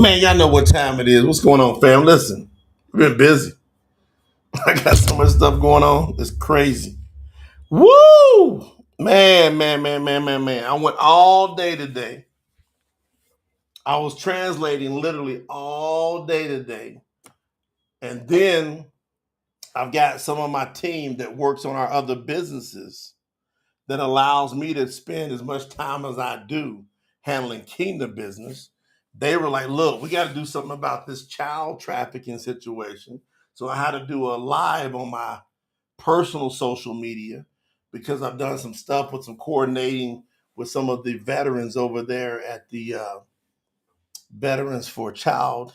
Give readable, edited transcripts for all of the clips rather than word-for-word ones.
Man, y'all know what time it is. What's going on, fam? Listen, I've been busy. I got so much stuff going on. It's crazy. Woo! Man. I went all day today. I was translating literally all day today. And then I've got some of my team that works on our other businesses that allows me to spend as much time as I do handling kingdom business. They were like, look, we got to do something about this child trafficking situation. So I had to do a live on my personal social media because I've done some stuff with some coordinating with some of the veterans over there at the Veterans for Child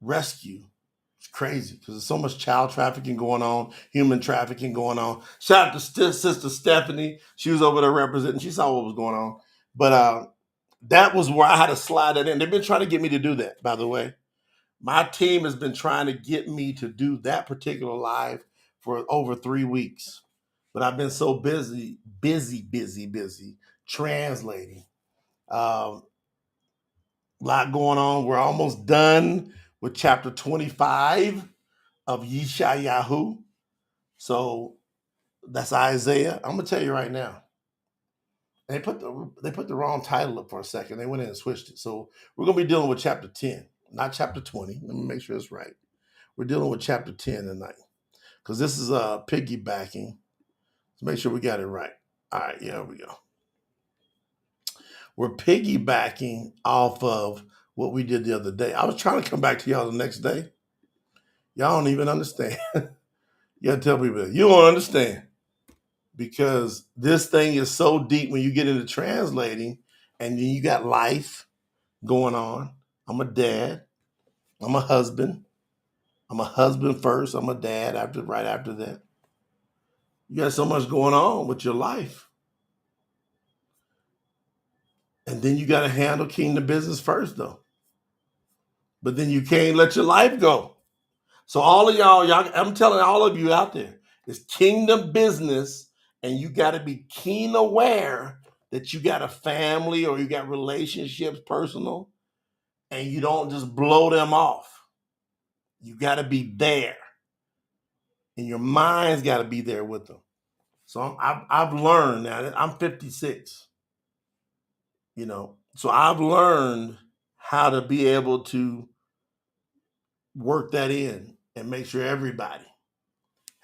Rescue. It's crazy because there's so much child trafficking going on, human trafficking going on. Shout out to Sister Stephanie. She was over there representing. She saw what was going on. But that was where I had to slide that in. They've been trying to get me to do that, by the way. My team has been trying to get me to do that particular live for over 3 weeks. But I've been so busy translating. A lot going on. We're almost done with chapter 25 of Yishaiyahu. So that's Isaiah. I'm gonna tell you right now. They put the wrong title up for a second. They went in and switched it. So we're gonna be dealing with chapter 10, not chapter 20. Let me make sure it's right. We're dealing with chapter 10 tonight. Because this is piggybacking. Let's make sure we got it right. All right, yeah, here we go. We're piggybacking off of what we did the other day. I was trying to come back to y'all the next day. Y'all don't even understand. You gotta tell people that. You don't understand. Because this thing is so deep when you get into translating, and then you got life going on. I'm a dad. I'm a husband. I'm a husband first. I'm a dad right after that. You got so much going on with your life. And then you got to handle kingdom business first, though. But then you can't let your life go. So all of y'all, I'm telling all of you out there, it's kingdom business, and you got to be keen aware that you got a family or you got relationships, personal, and you don't just blow them off. You got to be there, and your mind's got to be there with them. So I've learned now. I'm 56. So I've learned how to be able to work that in and make sure everybody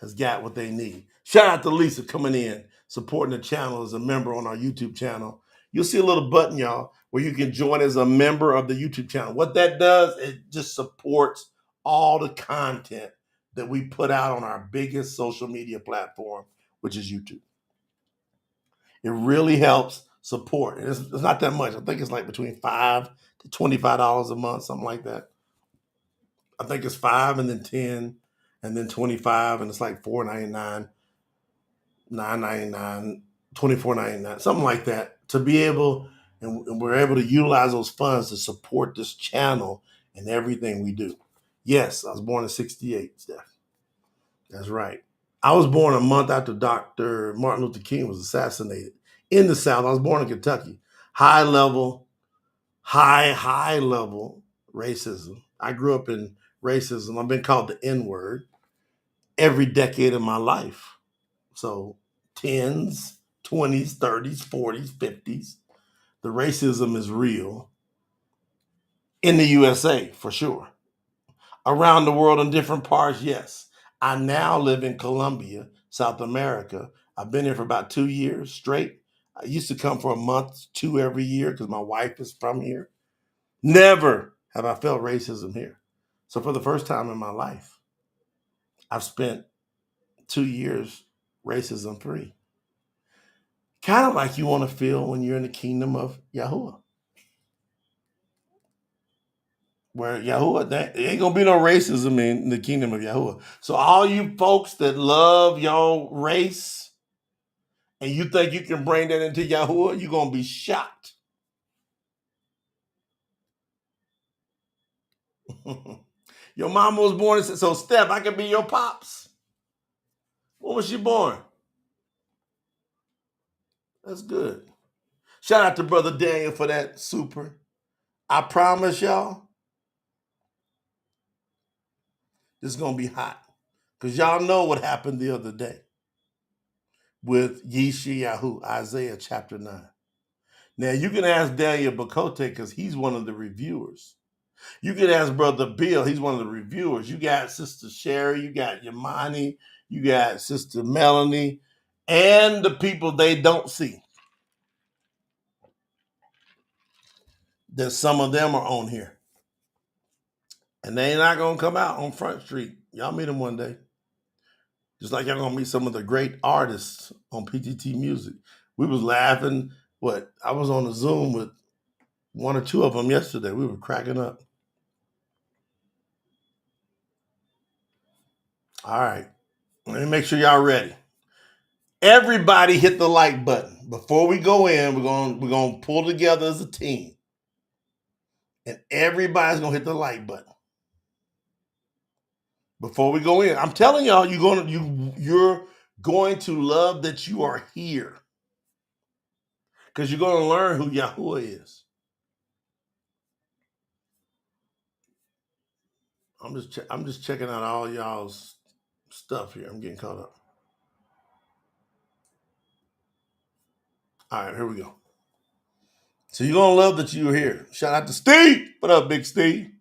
has got what they need. Shout out to Lisa coming in, supporting the channel as a member on our YouTube channel. You'll see a little button, y'all, where you can join as a member of the YouTube channel. What that does, it just supports all the content that we put out on our biggest social media platform, which is YouTube. It really helps support. And it's not that much. I think it's like between $5 to $25 a month, something like that. I think it's 5 and then 10 and then 25, and it's like $4.99, $9.99, $24.99, something like that, to be able, and we're able to utilize those funds to support this channel and everything we do. Yes, I was born in 68, Steph. That's right. I was born a month after Dr. Martin Luther King was assassinated in the South. I was born in Kentucky. High level racism. I grew up in racism. I've been called the N-word every decade of my life. So 10s, 20s, 30s, 40s, 50s. The racism is real in the USA for sure. Around the world in different parts, yes. I now live in Colombia, South America. I've been here for about 2 years straight. I used to come for a month, 2 every year because my wife is from here. Never have I felt racism here. So for the first time in my life, I've spent 2 years racism free. Kind of like you want to feel when you're in the kingdom of YAHUAH. Where YAHUAH, there ain't gonna be no racism in the kingdom of YAHUAH. So all you folks that love your race and you think you can bring that into YAHUAH, you're gonna be shocked. Your mama was born, so Steph, I can be your pops. When was she born? That's good. Shout out to Brother Daniel for that super. I promise y'all, this is going to be hot. Because y'all know what happened the other day with Yishaiyahu, Isaiah chapter 9. Now, you can ask Daniel Bakote because he's one of the reviewers. You can ask Brother Bill, he's one of the reviewers. You got Sister Sherry, you got Yamani, you got Sister Melanie, and the people they don't see. That some of them are on here. And they ain't not going to come out on Front Street. Y'all meet them one day. Just like y'all going to meet some of the great artists on PTT Music. We was laughing. I was on a Zoom with one or two of them yesterday. We were cracking up. All right. Let me make sure y'all ready. Everybody hit the like button. Before we go in, we're going to pull together as a team. And everybody's going to hit the like button. Before we go in, I'm telling y'all, you're going to love that you are here. Because you're going to learn who YAHUAH is. I'm just checking out all y'all's stuff here. I'm getting caught up. All right, here we go. So you're going to love that you're here. Shout out to Steve. What up, Big Steve?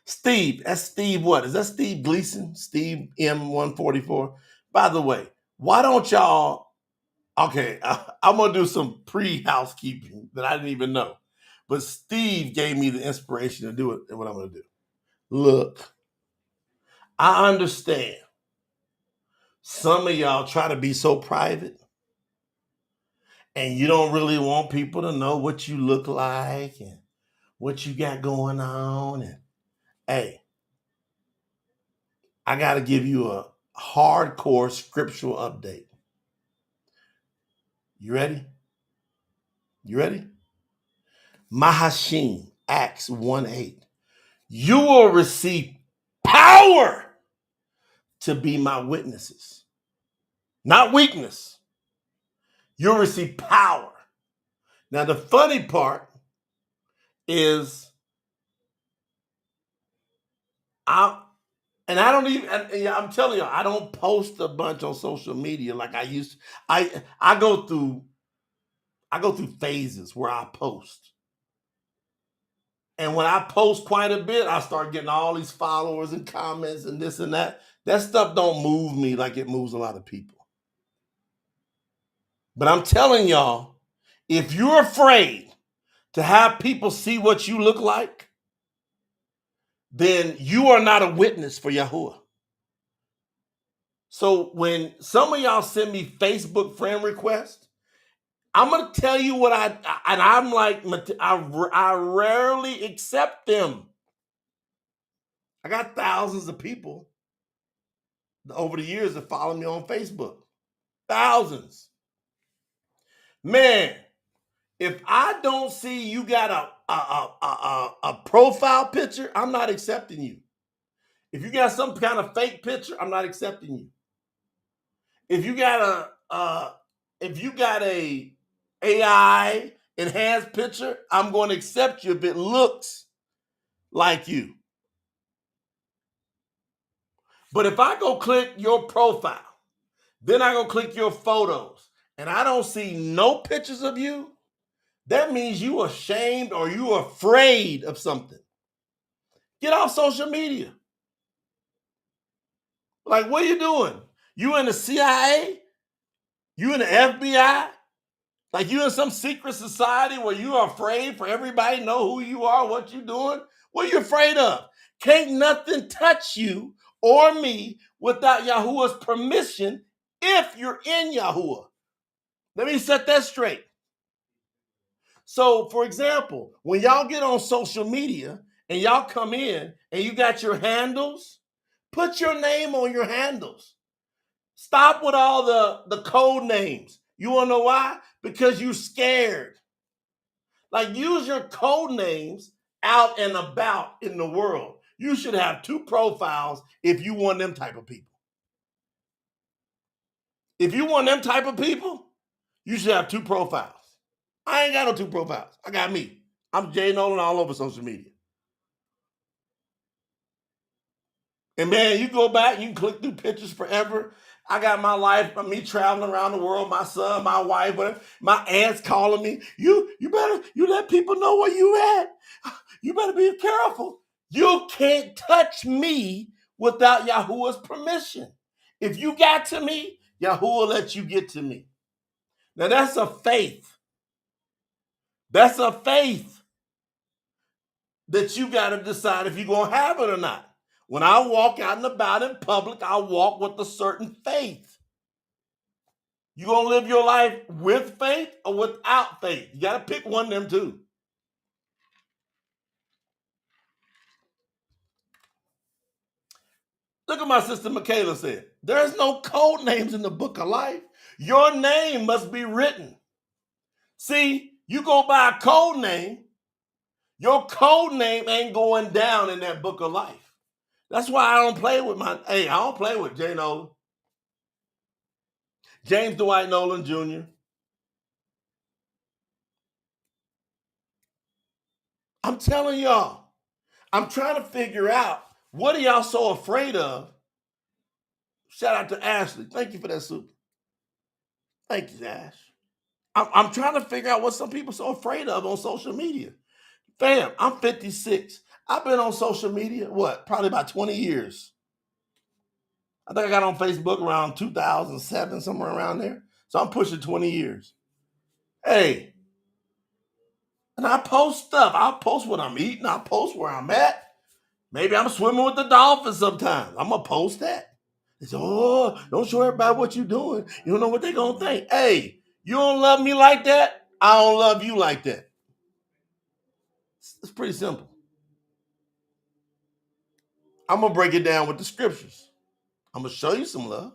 Steve, that's Steve what? Is that Steve Gleason? Steve M144? By the way, why don't y'all, okay, I'm going to do some pre-housekeeping that I didn't even know. But Steve gave me the inspiration to do it and what I'm going to do. Look, I understand some of y'all try to be so private and you don't really want people to know what you look like and what you got going on. And hey, I got to give you a hardcore scriptural update. You ready? You ready? Mahashim, Acts 1:8. You will receive power to be my witnesses. Not weakness. You'll receive power. Now, the funny part is I'm telling you, I don't post a bunch on social media like I used to. I go through phases where I post. And when I post quite a bit, I start getting all these followers and comments and this and that. That stuff don't move me like it moves a lot of people. But I'm telling y'all, if you're afraid to have people see what you look like, then you are not a witness for Yahuwah. So when some of y'all send me Facebook friend requests, I'm going to tell you what I'm like, I rarely accept them. I got thousands of people over the years that follow me on Facebook. Thousands. Man, if I don't see you got a profile picture, I'm not accepting you. If you got some kind of fake picture, I'm not accepting you. If you got a AI enhanced picture, I'm going to accept you if it looks like you. But if I go click your profile, then I go click your photos, and I don't see no pictures of you, that means you are ashamed or you are afraid of something. Get off social media. Like, what are you doing? You in the CIA? You in the FBI? Like you in some secret society where you are afraid for everybody to know who you are, what you're doing? What are you afraid of? Can't nothing touch you or me without Yahuwah's permission if you're in Yahuwah. Let me set that straight. So, for example, when y'all get on social media and y'all come in and you got your handles, put your name on your handles. Stop with all the code names. You want to know why? Because you're scared. Like, use your code names out and about in the world. You should have two profiles if you want them type of people. If you want them type of people, you should have two profiles. I ain't got no two profiles. I got me. I'm Jay Noland all over social media. And man, you go back, you can click through pictures forever. I got my life, me traveling around the world, my son, my wife, whatever. My aunt's calling me. You better, you let people know where you at. You better be careful. You can't touch me without Yahuwah's permission. If you got to me, Yahuwah let you get to me. Now that's a faith. That's a faith that you got to decide if you're going to have it or not. When I walk out and about in public, I walk with a certain faith. You going to live your life with faith or without faith? You got to pick one of them two. Look at my sister Michaela said. There's no code names in the book of life. Your name must be written. See, you go by a code name, your code name ain't going down in that book of life. That's why I don't play with I don't play with Jay Noland, James Dwight Noland Jr. I'm telling y'all, I'm trying to figure out what are y'all so afraid of. Shout out to Ashley. Thank you for that soup. Thank you, Ash. I'm trying to figure out what some people so afraid of on social media. Fam, I'm 56. I've been on social media, probably about 20 years. I think I got on Facebook around 2007, somewhere around there. So I'm pushing 20 years. Hey, and I post stuff. I'll post what I'm eating. I'll post where I'm at. Maybe I'm swimming with the dolphins sometimes. I'm going to post that. They say, oh, don't show everybody what you're doing. You don't know what they're going to think. Hey, you don't love me like that? I don't love you like that. It's pretty simple. I'm going to break it down with the scriptures. I'm going to show you some love.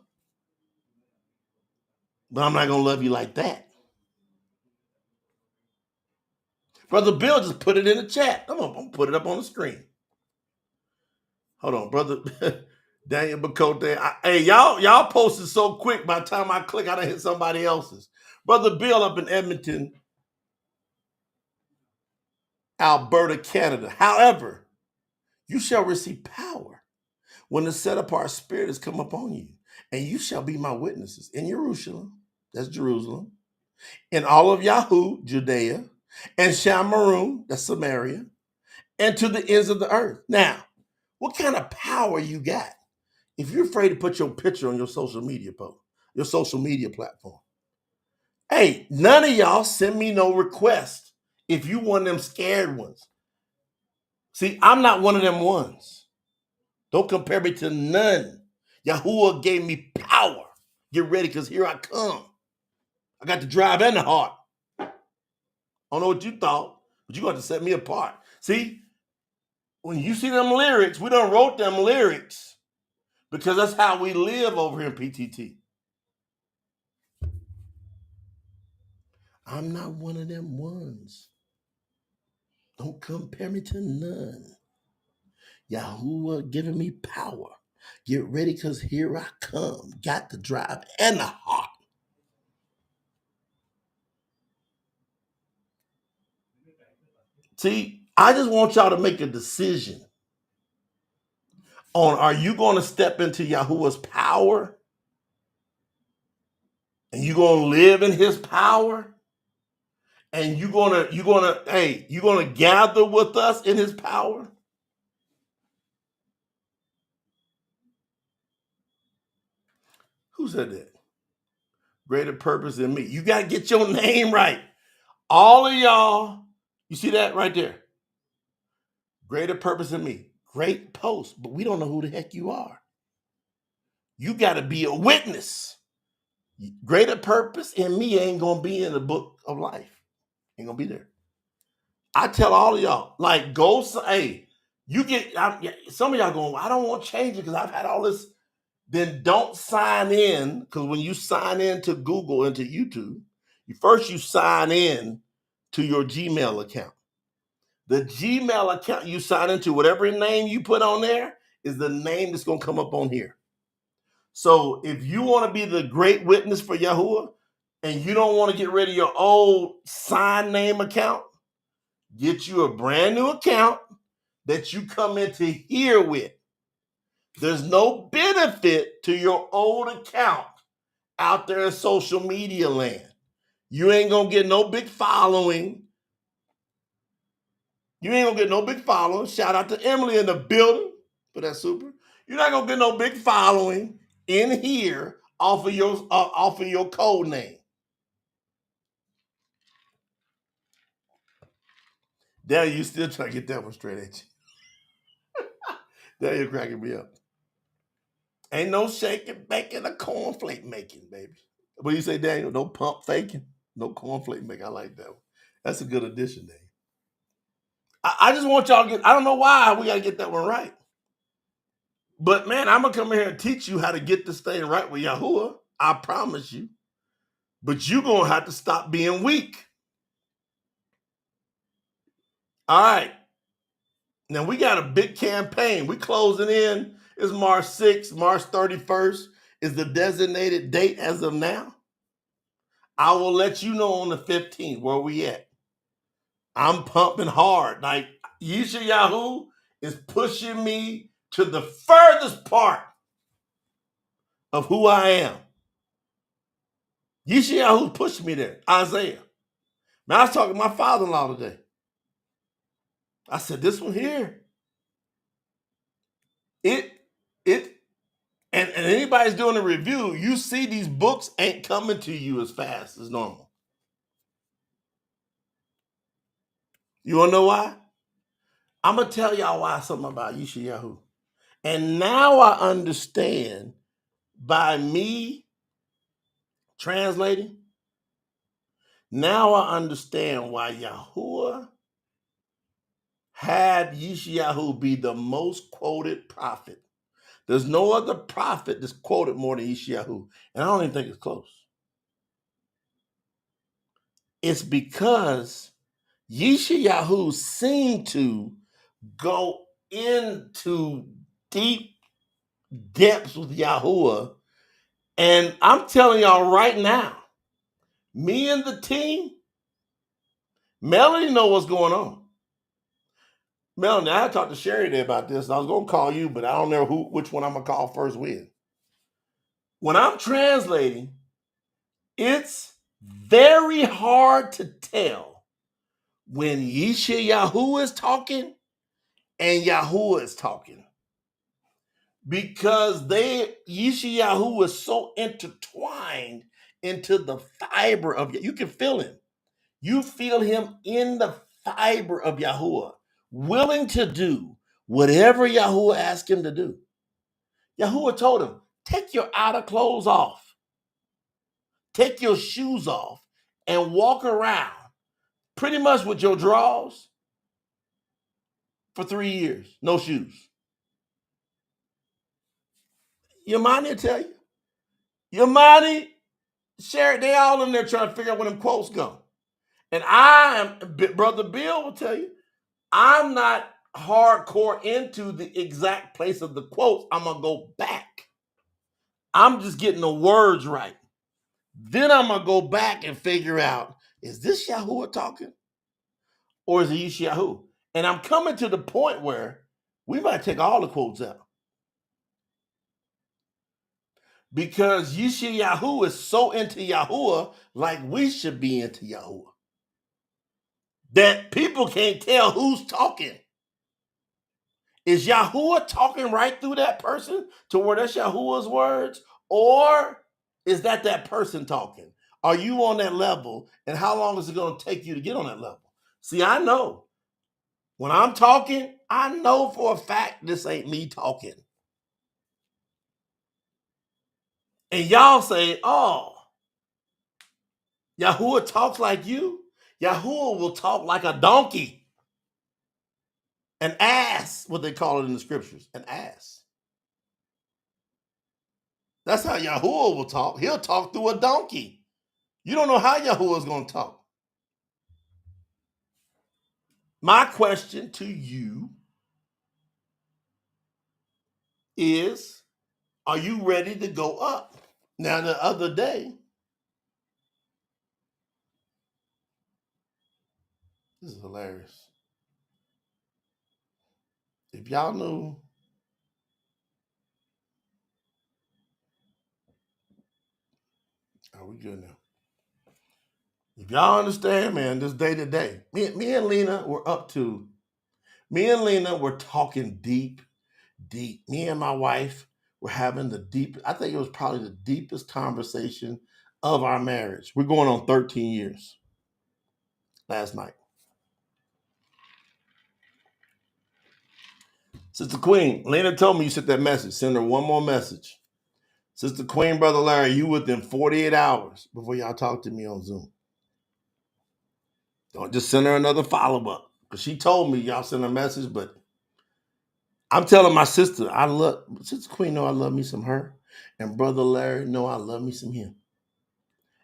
But I'm not going to love you like that. Brother Bill just put it in the chat. I'm going to put it up on the screen. Hold on, brother Daniel Bacote. Hey, y'all posted so quick. By the time I click, I done hit somebody else's. Brother Bill up in Edmonton, Alberta, Canada. However, you shall receive power when the set apart spirit has come upon you, and you shall be my witnesses in Jerusalem, that's Jerusalem, in all of YAHUAH, Judea, and Shamarum, that's Samaria, and to the ends of the earth. Now, what kind of power you got if you're afraid to put your picture on your social media post, your social media platform? Hey, none of y'all send me no request if you one of them scared ones. See, I'm not one of them ones. Don't compare me to none. Yahuwah gave me power. Get ready, because here I come. I got the drive and the heart. I don't know what you thought, but you got to set me apart. See, when you see them lyrics, we done wrote them lyrics because that's how we live over here in PTT. I'm not one of them ones. Don't compare me to none. Yahuwah giving me power. Get ready, because here I come. Got the drive and the heart. See, I just want y'all to make a decision on, are you going to step into Yahuwah's power? And you're going to live in his power? And you're gonna gather with us in his power? Who said that? Greater purpose in me. You got to get your name right. All of y'all, you see that right there? Greater purpose in me. Great post, but we don't know who the heck you are. You got to be a witness. Greater purpose in me ain't going to be in the book of life. Ain't going to be there. I tell all of y'all, like, go, hey, some of y'all going, I don't want to change it because I've had all this. Then don't sign in, because when you sign in to Google and to YouTube, you sign in to your Gmail account. The Gmail account you sign into, whatever name you put on there, is the name that's going to come up on here. So if you want to be the great witness for Yahuwah and you don't want to get rid of your old sign name account, Get you a brand new account that you come into here with. There's no benefit to your old account out there in social media land. You ain't gonna get no big following. You ain't gonna get no big following. Shout out to Emily in the building for that super. You're not gonna get no big following in here off of your code name. There you still trying to get that one straight at you. There you're cracking me up. Ain't no shaking, baking, or cornflake making, baby. What do you say, Daniel? No pump faking, no cornflake making. I like that one. That's a good addition, Daniel. I just want y'all to get, I don't know why we got to get that one right. But man, I'm going to come here and teach you how to get this thing right with YAHUAH. I promise you. But you're going to have to stop being weak. All right. Now we got a big campaign. We closing in. It's March 6th, March 31st is the designated date as of now. I will let you know on the 15th where we at. I'm pumping hard. Like Yishaiyahu is pushing me to the furthest part of who I am. Yishaiyahu pushed me there. Isaiah. Now I was talking to my father-in-law today. I said, this one here, it, and anybody's doing a review, you see these books ain't coming to you as fast as normal. You wanna know why? I'm gonna tell y'all why something about Yishaiyahu. And now I understand by me translating, now I understand why YAHUAH had Yishaiyahu be the most quoted prophet. There's no other prophet that's quoted more than Yishaiyahu, and I don't even think it's close. It's because Yishaiyahu seemed to go into deep depths with YAHUAH, and I'm telling y'all right now, me and the team, Melanie know what's going on. Melanie, I talked to Sherry today about this. I was going to call you, but I don't know which one I'm going to call first with. When I'm translating, it's very hard to tell when Yishaiyahu is talking and YAHUAH is talking. Because Yishaiyahu is so intertwined into the fiber of you can feel him. You feel him in the fiber of YAHUAH, willing to do whatever YAHUAH asked him to do. YAHUAH told him, take your outer clothes off, take your shoes off, and walk around pretty much with your drawers for 3 years, no shoes. Your money will tell you. Your money, Sherry, they all in there trying to figure out where them quotes go. And Brother Bill will tell you, I'm not hardcore into the exact place of the quotes. I'm going to go back. I'm just getting the words right. Then I'm going to go back and figure out, is this YAHUAH talking? Or is it Yishaiyahu? And I'm coming to the point where we might take all the quotes out. Because Yishaiyahu is so into YAHUAH like we should be into YAHUAH. That people can't tell who's talking. Is YAHUAH talking right through that person to where that's YAHUAH's words? Or is that person talking? Are you on that level? And how long is it going to take you to get on that level? See, I know. When I'm talking, I know for a fact this ain't me talking. And y'all say, oh, YAHUAH talks like you? YAHUAH will talk like a donkey. An ass, what they call it in the scriptures, an ass. That's how YAHUAH will talk. He'll talk through a donkey. You don't know how YAHUAH is going to talk. My question to you is, are you ready to go up? Now, the other day, This is hilarious. If y'all knew, are we good now? If y'all understand, man, this day to day, me and Lena were talking deep. Me and my wife were having I think it was probably the deepest conversation of our marriage. We're going on 13 years last night. Sister Queen, Lena told me you sent that message. Send her one more message. Sister Queen, Brother Larry, you within 48 hours before y'all talk to me on Zoom. Don't just send her another follow-up. Because she told me y'all sent a message, but I'm telling my sister, Sister Queen know I love me some her. And Brother Larry know I love me some him.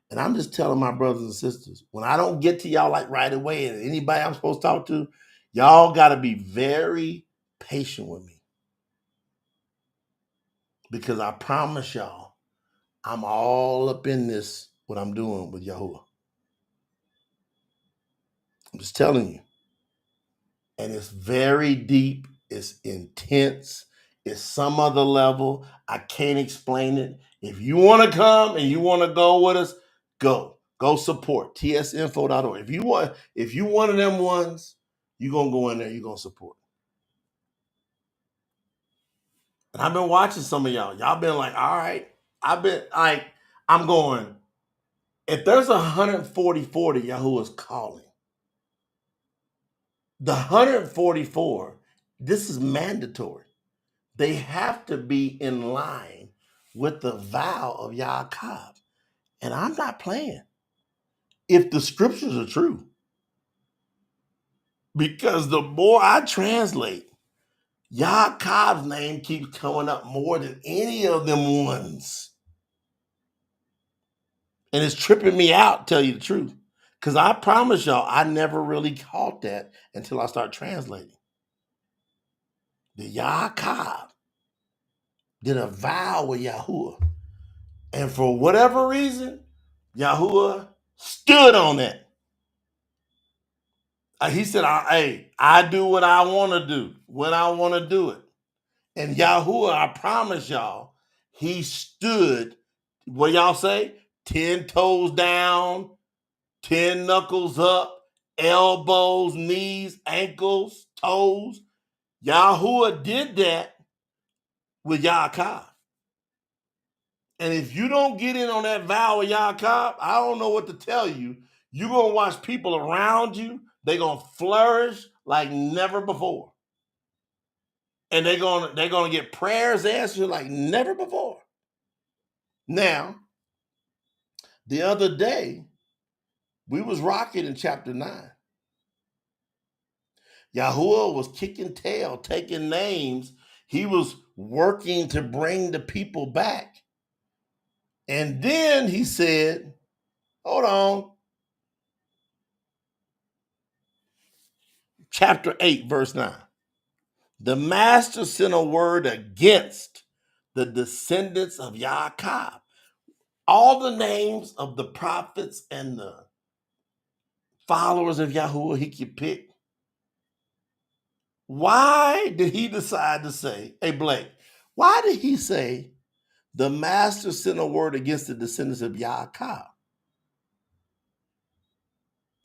And I'm just telling my brothers and sisters, when I don't get to y'all like right away and anybody I'm supposed to talk to, y'all got to be very patient with me. Because I promise y'all, I'm all up in this, what I'm doing with YAHUAH. I'm just telling you. And it's very deep. It's intense. It's some other level. I can't explain it. If you want to come and you want to go with us, go. Go support. tsinfo.org. If you one of them ones, you're going to go in there, you're going to support. And I've been watching some of y'all. Y'all been like, all right. I'm going, if there's 144 that YAHUAH is calling, the 144, this is mandatory. They have to be in line with the vow of YAHUAH. And I'm not playing. If the scriptures are true, because the more I translate, YAHUAH's name keeps coming up more than any of them ones. And it's tripping me out, tell you the truth. Because I promise y'all, I never really caught that until I start translating. The YAHUAH did a vow with YAHUAH. And for whatever reason, YAHUAH stood on that. He said, I do what I want to do, when I want to do it. And YAHUAH, I promise y'all, he stood, what y'all say? 10 toes down, 10 knuckles up, elbows, knees, ankles, toes. YAHUAH did that with YAHUAH. And if you don't get in on that vow of YAHUAH, I don't know what to tell you. You're going to watch people around you. They're going to flourish like never before. And they're going to get prayers answered like never before. Now, the other day, we was rocking in chapter 9. YAHUAH was kicking tail, taking names. He was working to bring the people back. And then he said, hold on. Chapter 8, verse 9. The master sent a word against the descendants of YAHUAH. All the names of the prophets and the followers of YAHUAH he could pick. Why did he decide to say, hey, Blake, why did he say the master sent a word against the descendants of YAHUAH?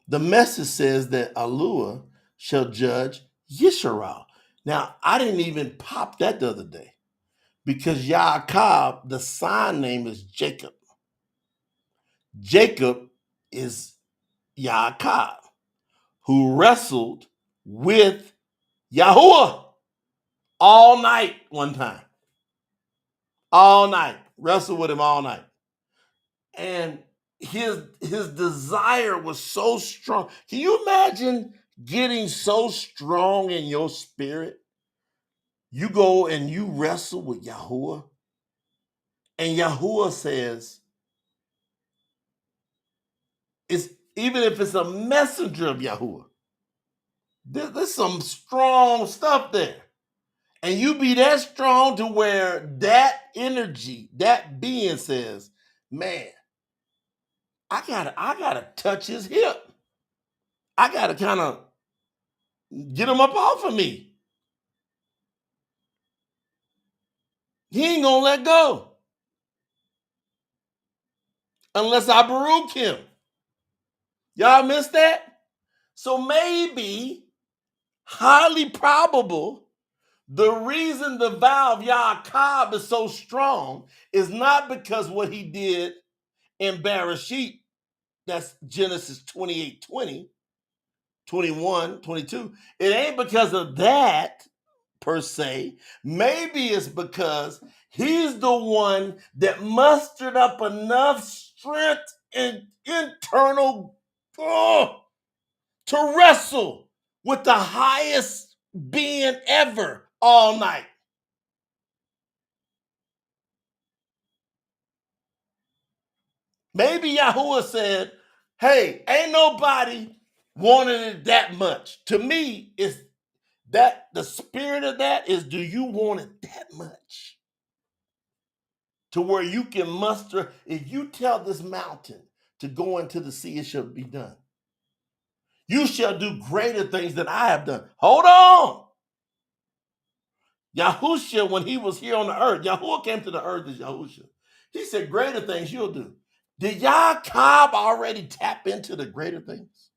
The message says that YAHUAH shall judge Yishaiyahu. Now, I didn't even pop that the other day because YAHUAH, the sign name is Jacob. Jacob is YAHUAH, who wrestled with YAHUAH all night one time. All night. Wrestled with him all night. And his desire was so strong. Can you imagine getting so strong in your spirit? You go and you wrestle with YAHUAH. And YAHUAH says, even if it's a messenger of YAHUAH, there's some strong stuff there. And you be that strong to where that energy, that being says, man, I gotta touch his hip. I got to kind of get him up off of me. He ain't going to let go unless I Baruch him. Y'all missed that? So maybe, highly probable, the reason the vow of YAHUAH is so strong is not because what he did in Bereshit, that's Genesis 28, 20, 21, 22. It ain't because of that per se. Maybe it's because he's the one that mustered up enough strength and internal to wrestle with the highest being ever all night. Maybe Yahuwah said, hey, ain't nobody wanted it that much. To me, it's that the spirit of that is, do you want it that much? To where you can muster, if you tell this mountain to go into the sea, it shall be done. You shall do greater things than I have done. Hold on. Yahushua, when he was here on the earth, Yahuwah came to the earth as Yahushua. He said, greater things you'll do. Did Yaakov already tap into the greater things?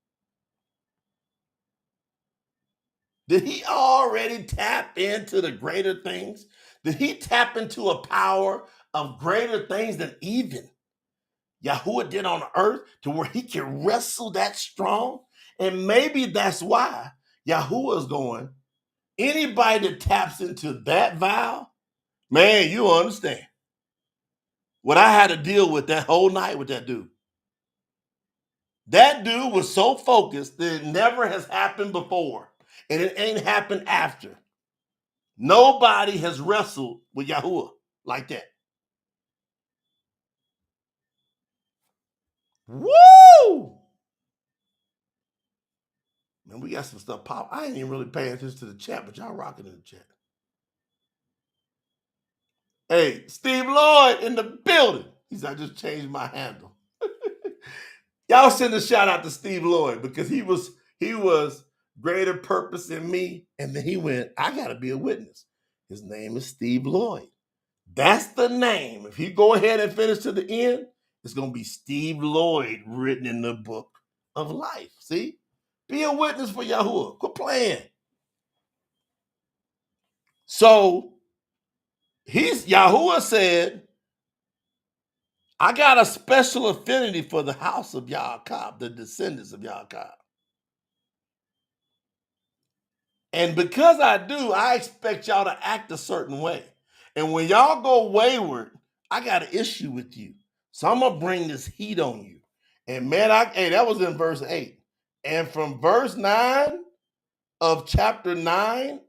Did he already tap into the greater things? Did he tap into a power of greater things than even Yahuwah did on the earth, to where he can wrestle that strong? And maybe that's why Yahuwah is going, anybody that taps into that vow, man, you understand what I had to deal with that whole night with that dude. That dude was so focused that it never has happened before, and it ain't happened after. Nobody has wrestled with Yahuwah like that. Woo! Man, we got some stuff pop. I ain't even really paying attention to the chat, but y'all rocking in the chat. Hey, Steve Lloyd in the building. He said, I just changed my handle. Y'all send a shout out to Steve Lloyd, because he was greater purpose in me. And then he went, I got to be a witness. His name is Steve Lloyd. That's the name. If you go ahead and finish to the end, it's going to be Steve Lloyd written in the book of life. See? Be a witness for Yahuwah. Quit playing. So Yahuwah said, I got a special affinity for the house of Yaakov, the descendants of Yaakov. And because I do, I expect y'all to act a certain way. And when y'all go wayward, I got an issue with you. So I'm gonna bring this heat on you. And man, hey, that was in verse 8. And from verse 9 of chapter 9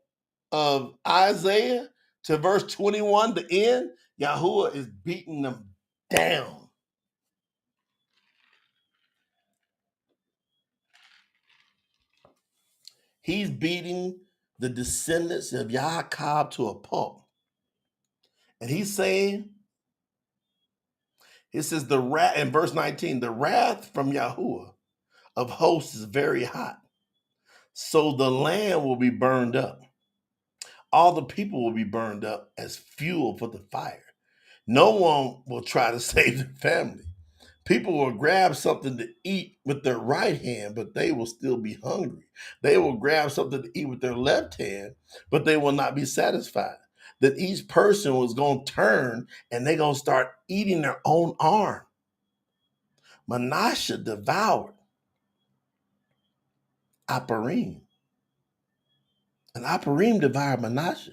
of Isaiah to verse 21, the end, Yahuwah is beating them down. He's beating the descendants of Yaakov to a pulp. And he's saying, it says the wrath in verse 19, the wrath from Yahuwah of hosts is very hot. So the land will be burned up. All the people will be burned up as fuel for the fire. No one will try to save their family. People will grab something to eat with their right hand, but they will still be hungry. They will grab something to eat with their left hand, but they will not be satisfied. That each person was going to turn and they're going to start eating their own arm. Manasseh devoured Aparim, and Aparim devoured Manasseh.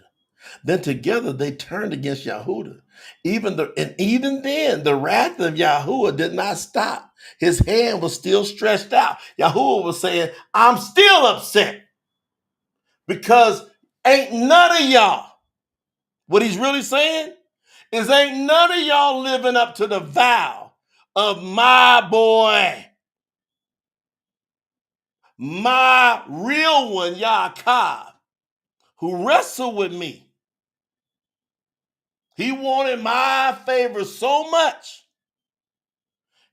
Then together they turned against Yahudah. Even then, the wrath of Yahuwah did not stop. His hand was still stretched out. Yahuwah was saying, I'm still upset because ain't none of y'all, what he's really saying is, ain't none of y'all living up to the vow of my boy, my real one, Yaakov, who wrestled with me. He wanted my favor so much,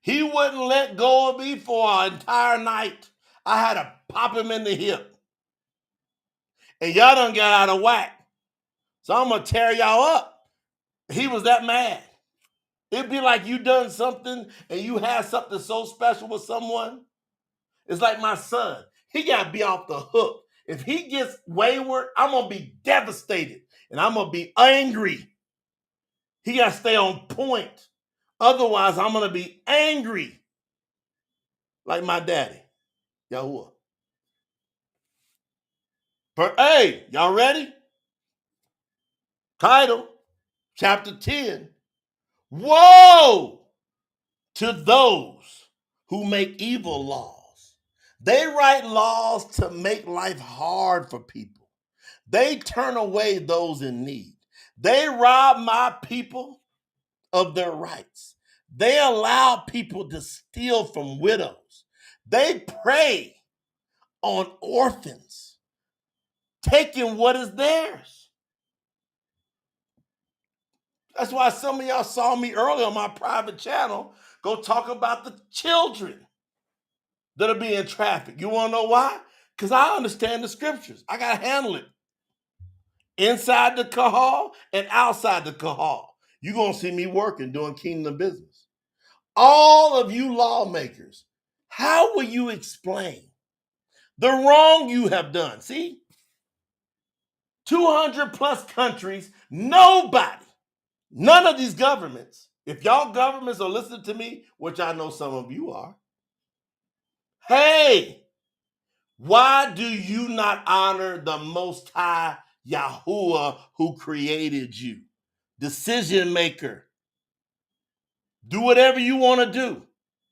he wouldn't let go of me for an entire night. I had to pop him in the hip. And y'all done got out of whack. So I'm going to tear y'all up. He was that mad. It'd be like you done something and you had something so special with someone. It's like my son. He got to be off the hook. If he gets wayward, I'm going to be devastated. And I'm going to be angry. He got to stay on point. Otherwise, I'm going to be angry. Like my daddy, YAHUAH. Hey, y'all ready? Title, chapter 10. Woe to those who make evil laws. They write laws to make life hard for people. They turn away those in need. They rob my people of their rights. They allow people to steal from widows. They prey on orphans, taking what is theirs. That's why some of y'all saw me earlier on my private channel go talk about the children that are being trafficked. You want to know why? Because I understand the scriptures. I got to handle it. Inside the kahal and outside the kahal. You're going to see me working, doing kingdom business. All of you lawmakers, how will you explain the wrong you have done? See, 200 plus countries, nobody, none of these governments, if y'all governments are listening to me, which I know some of you are, hey, why do you not honor the Most High YAHUAH who created you? Decision maker. Do whatever you want to do.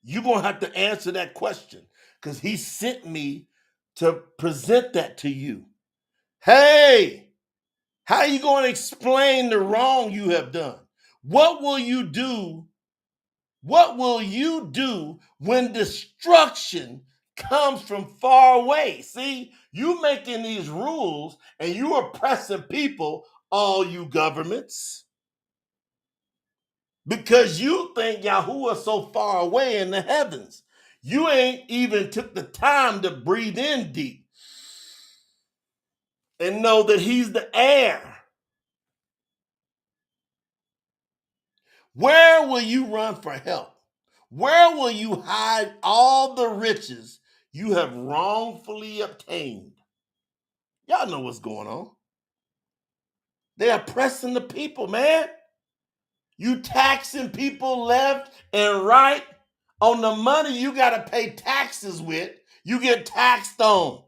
You're going to have to answer that question because he sent me to present that to you. Hey, how are you going to explain the wrong you have done? What will you do? What will you do when destruction comes from far away? See, you making these rules and you oppressing people, all you governments, because you think YAHUAH is so far away in the heavens. You ain't even took the time to breathe in deep and know that he's the air. Where will you run for help? Where will you hide all the riches you have wrongfully obtained? Y'all know what's going on. They're oppressing the people, man. You taxing people left and right on the money you got to pay taxes with. You get taxed on.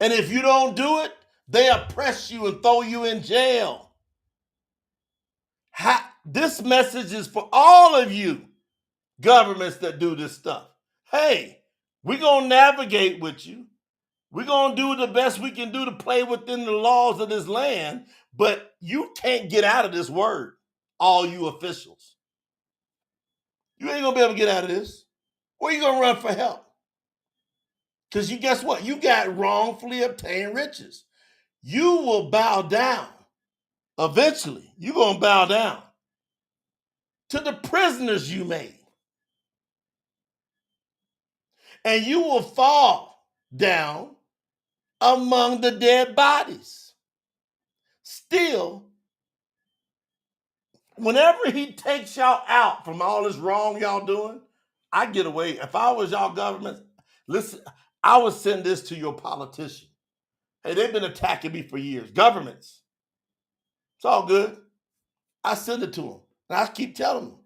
And if you don't do it, they oppress you and throw you in jail. This message is for all of you governments that do this stuff. Hey, we're going to navigate with you. We're going to do the best we can do to play within the laws of this land, but you can't get out of this word, all you officials. You ain't going to be able to get out of this. Where you going to run for help? Because guess what? You got wrongfully obtained riches. You will bow down. Eventually, you're going to bow down to the prisoners you made. And you will fall down among the dead bodies. Still, whenever he takes y'all out from all this wrong y'all doing, I get away. If I was y'all government, listen, I would send this to your politician. Hey, they've been attacking me for years. Governments. It's all good. I send it to them. And I keep telling them,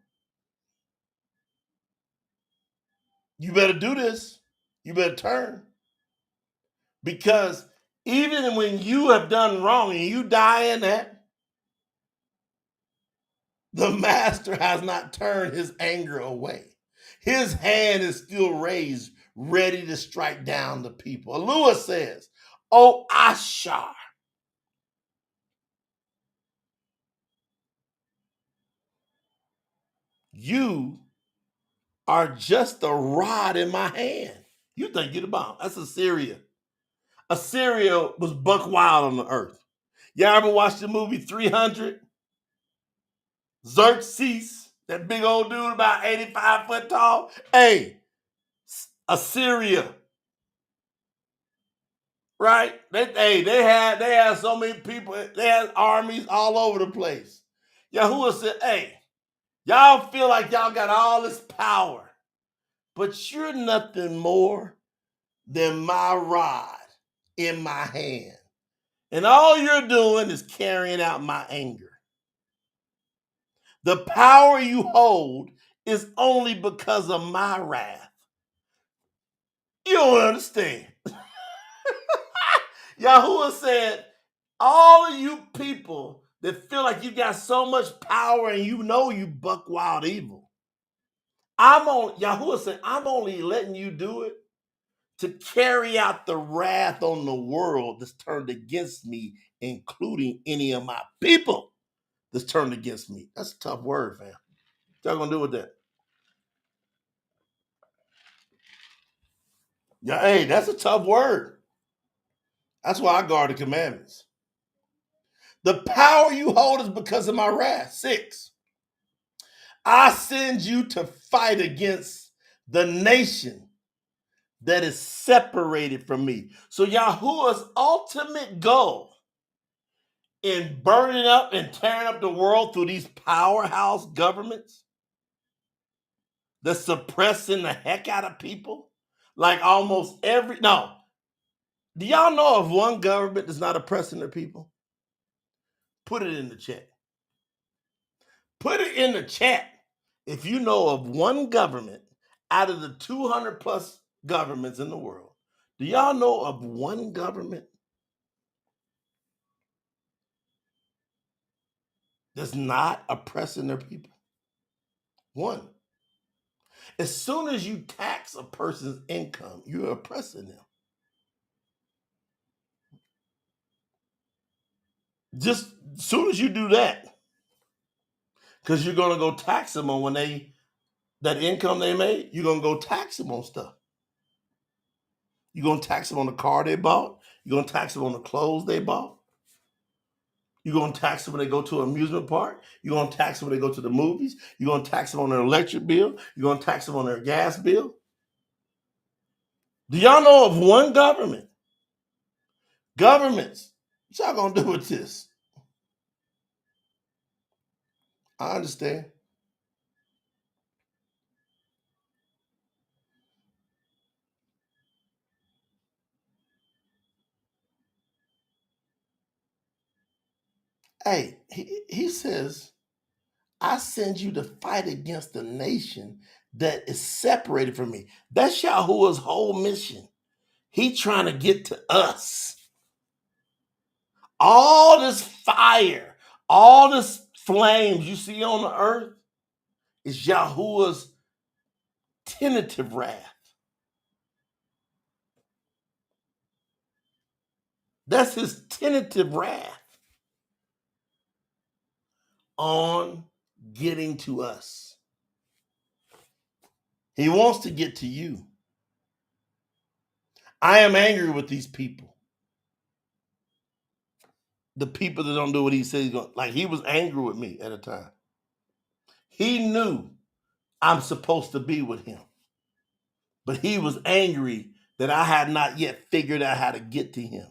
you better do this. You better turn. Because even when you have done wrong and you die in that, the master has not turned his anger away. His hand is still raised, ready to strike down the people. YAHUAH says, "O Ashur, you are just a rod in my hand." You think you're the bomb. That's Assyria. Assyria was buck wild on the earth. Y'all ever watched the movie 300? Xerxes, that big old dude about 85 foot tall. Hey, Assyria, right? They had so many people, they had armies all over the place. Yahuwah said, hey, y'all feel like y'all got all this power, but you're nothing more than my rod in my hand. And all you're doing is carrying out my anger. The power you hold is only because of my wrath. You don't understand. Yahuwah said, all of you people that feel like you got so much power and you know you buck wild evil, Yahuwah said, I'm only letting you do it to carry out the wrath on the world that's turned against me, including any of my people that's turned against me. That's a tough word, fam. What y'all gonna do with that? Yeah, hey, that's a tough word. That's why I guard the commandments. The power you hold is because of my wrath. 6. I send you to fight against the nation that is separated from me. So Yahuwah's ultimate goal in burning up and tearing up the world through these powerhouse governments that's suppressing the heck out of people, like almost every, no, do y'all know of one government that's not oppressing their people? Put it in the chat. Put it in the chat if you know of one government out of the 200 plus governments in the world. Do y'all know of one government that's not oppressing their people? One. As soon as you tax a person's income, you're oppressing them. Just as soon as you do that, because you're gonna go tax them on that income they made, you're gonna go tax them on stuff. You're gonna tax them on the car they bought, you're gonna tax them on the clothes they bought, you're gonna tax them when they go to an amusement park, you're gonna tax them when they go to the movies, you're gonna tax them on their electric bill, you're gonna tax them on their gas bill. Do y'all know of one government? Governments, what y'all gonna do with this? I understand. Hey, he says, I send you to fight against the nation that is separated from me. That's Yahuwah's whole mission. He trying to get to us. All this fire, all this flames you see on the earth is Yahuwah's tentative wrath. That's his tentative wrath on getting to us. He wants to get to you. I am angry with these people. The people that don't do what he said he's going to. Like, he was angry with me at a time. He knew I'm supposed to be with him, but he was angry that I had not yet figured out how to get to him.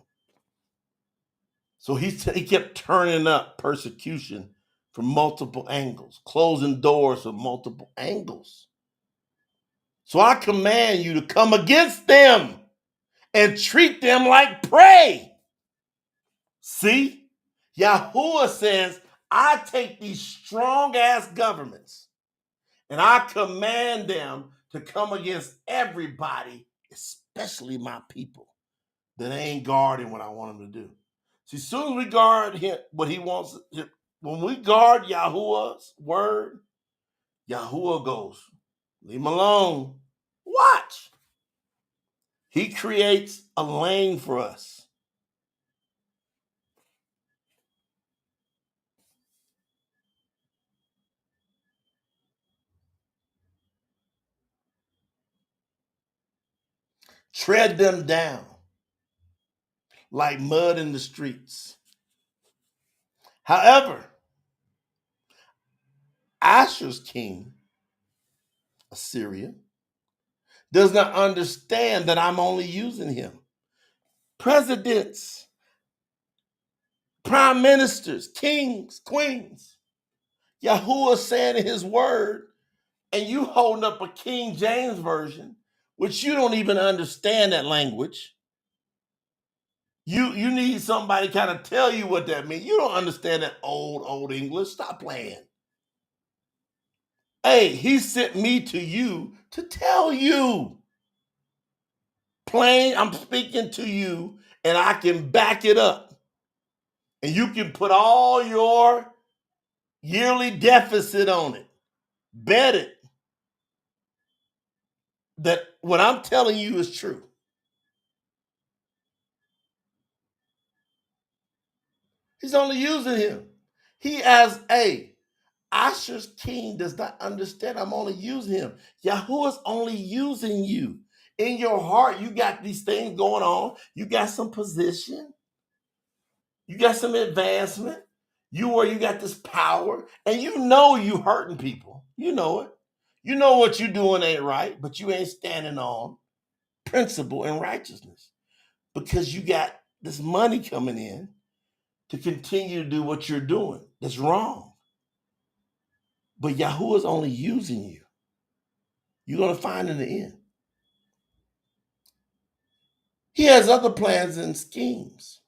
So he kept turning up persecution from multiple angles, closing doors from multiple angles. So I command you to come against them and treat them like prey. See, Yahuwah says, I take these strong ass governments and I command them to come against everybody, especially my people that ain't guarding what I want them to do. See, as soon as we guard him, what he wants, when we guard Yahuwah's word, Yahuwah goes, leave him alone. Watch. He creates a lane for us. Tread them down like mud in the streets. However, Ashur's king, Assyria, does not understand that I'm only using him. Presidents, prime ministers, kings, queens. YAHUAH saying in his word, and you holding up a King James version, which you don't even understand that language. You need somebody kind of tell you what that means. You don't understand that old English. Stop playing. Hey, he sent me to you to tell you. Plain, I'm speaking to you, and I can back it up. And you can put all your yearly deficit on it. Bet it that what I'm telling you is true. He's only using him. He as Ashur's king does not understand I'm only using him. YAHUAH's only using you. In your heart, you got these things going on. You got some position. You got some advancement. You got this power. And you know you hurting people. You know it. You know what you're doing ain't right, but you ain't standing on principle and righteousness because you got this money coming in to continue to do what you're doing. That's wrong. But YAHUAH's only using you. You're going to find in the end. He has other plans and schemes.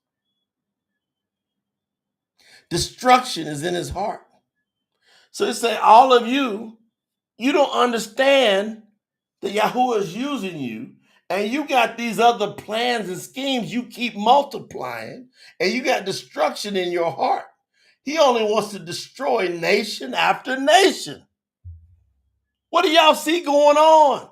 Destruction is in his heart. So it's saying all of you, you don't understand that YAHUAH is using you, and you got these other plans and schemes you keep multiplying, and you got destruction in your heart. He only wants to destroy nation after nation. What do y'all see going on?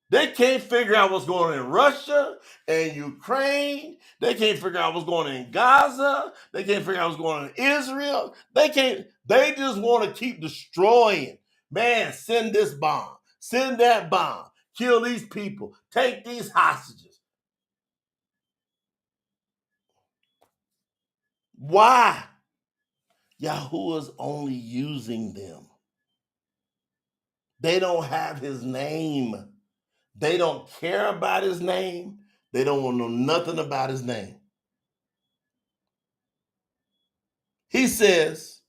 They can't figure out what's going on in Russia and Ukraine. They can't figure out what's going on in Gaza. They can't figure out what's going on in Israel. They just want to keep destroying. Man, send this bomb, send that bomb, kill these people, take these hostages. Why? YAHUAH's only using them. They don't have his name. They don't care about his name. They don't want to know nothing about his name. He says,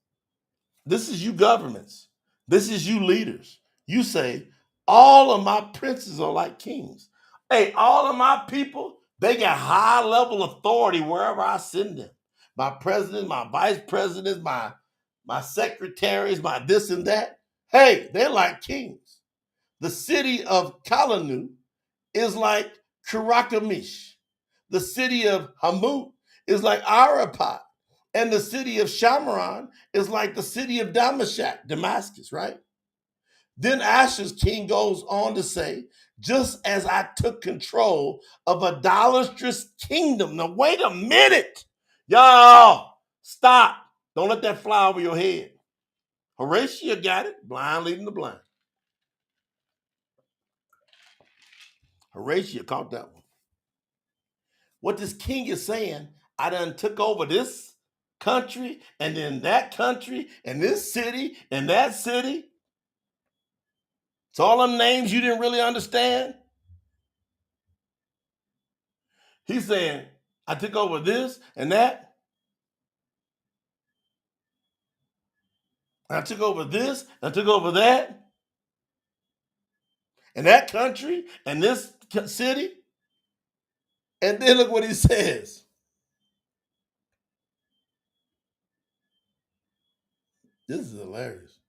this is you governments. This is you leaders. You say, all of my princes are like kings. Hey, all of my people, they got high level authority wherever I send them. My president, my vice presidents, my secretaries, my this and that. Hey, they're like kings. The city of Kalanu is like Karakamish. The city of Hamut is like Arapat. And the city of Shamaron is like the city of Damascus, right? Then Ashur's king goes on to say, just as I took control of a idolatrous kingdom. Now, wait a minute. Y'all, stop. Don't let that fly over your head. Horatio got it, blind leading the blind. Horatio caught that one. What this king is saying, I done took over this country and then that country and this city and that city. It's all them names you didn't really understand. He's saying, I took over this and that. I took over this, I took over that. And that country and this city. And then look what he says. This is hilarious.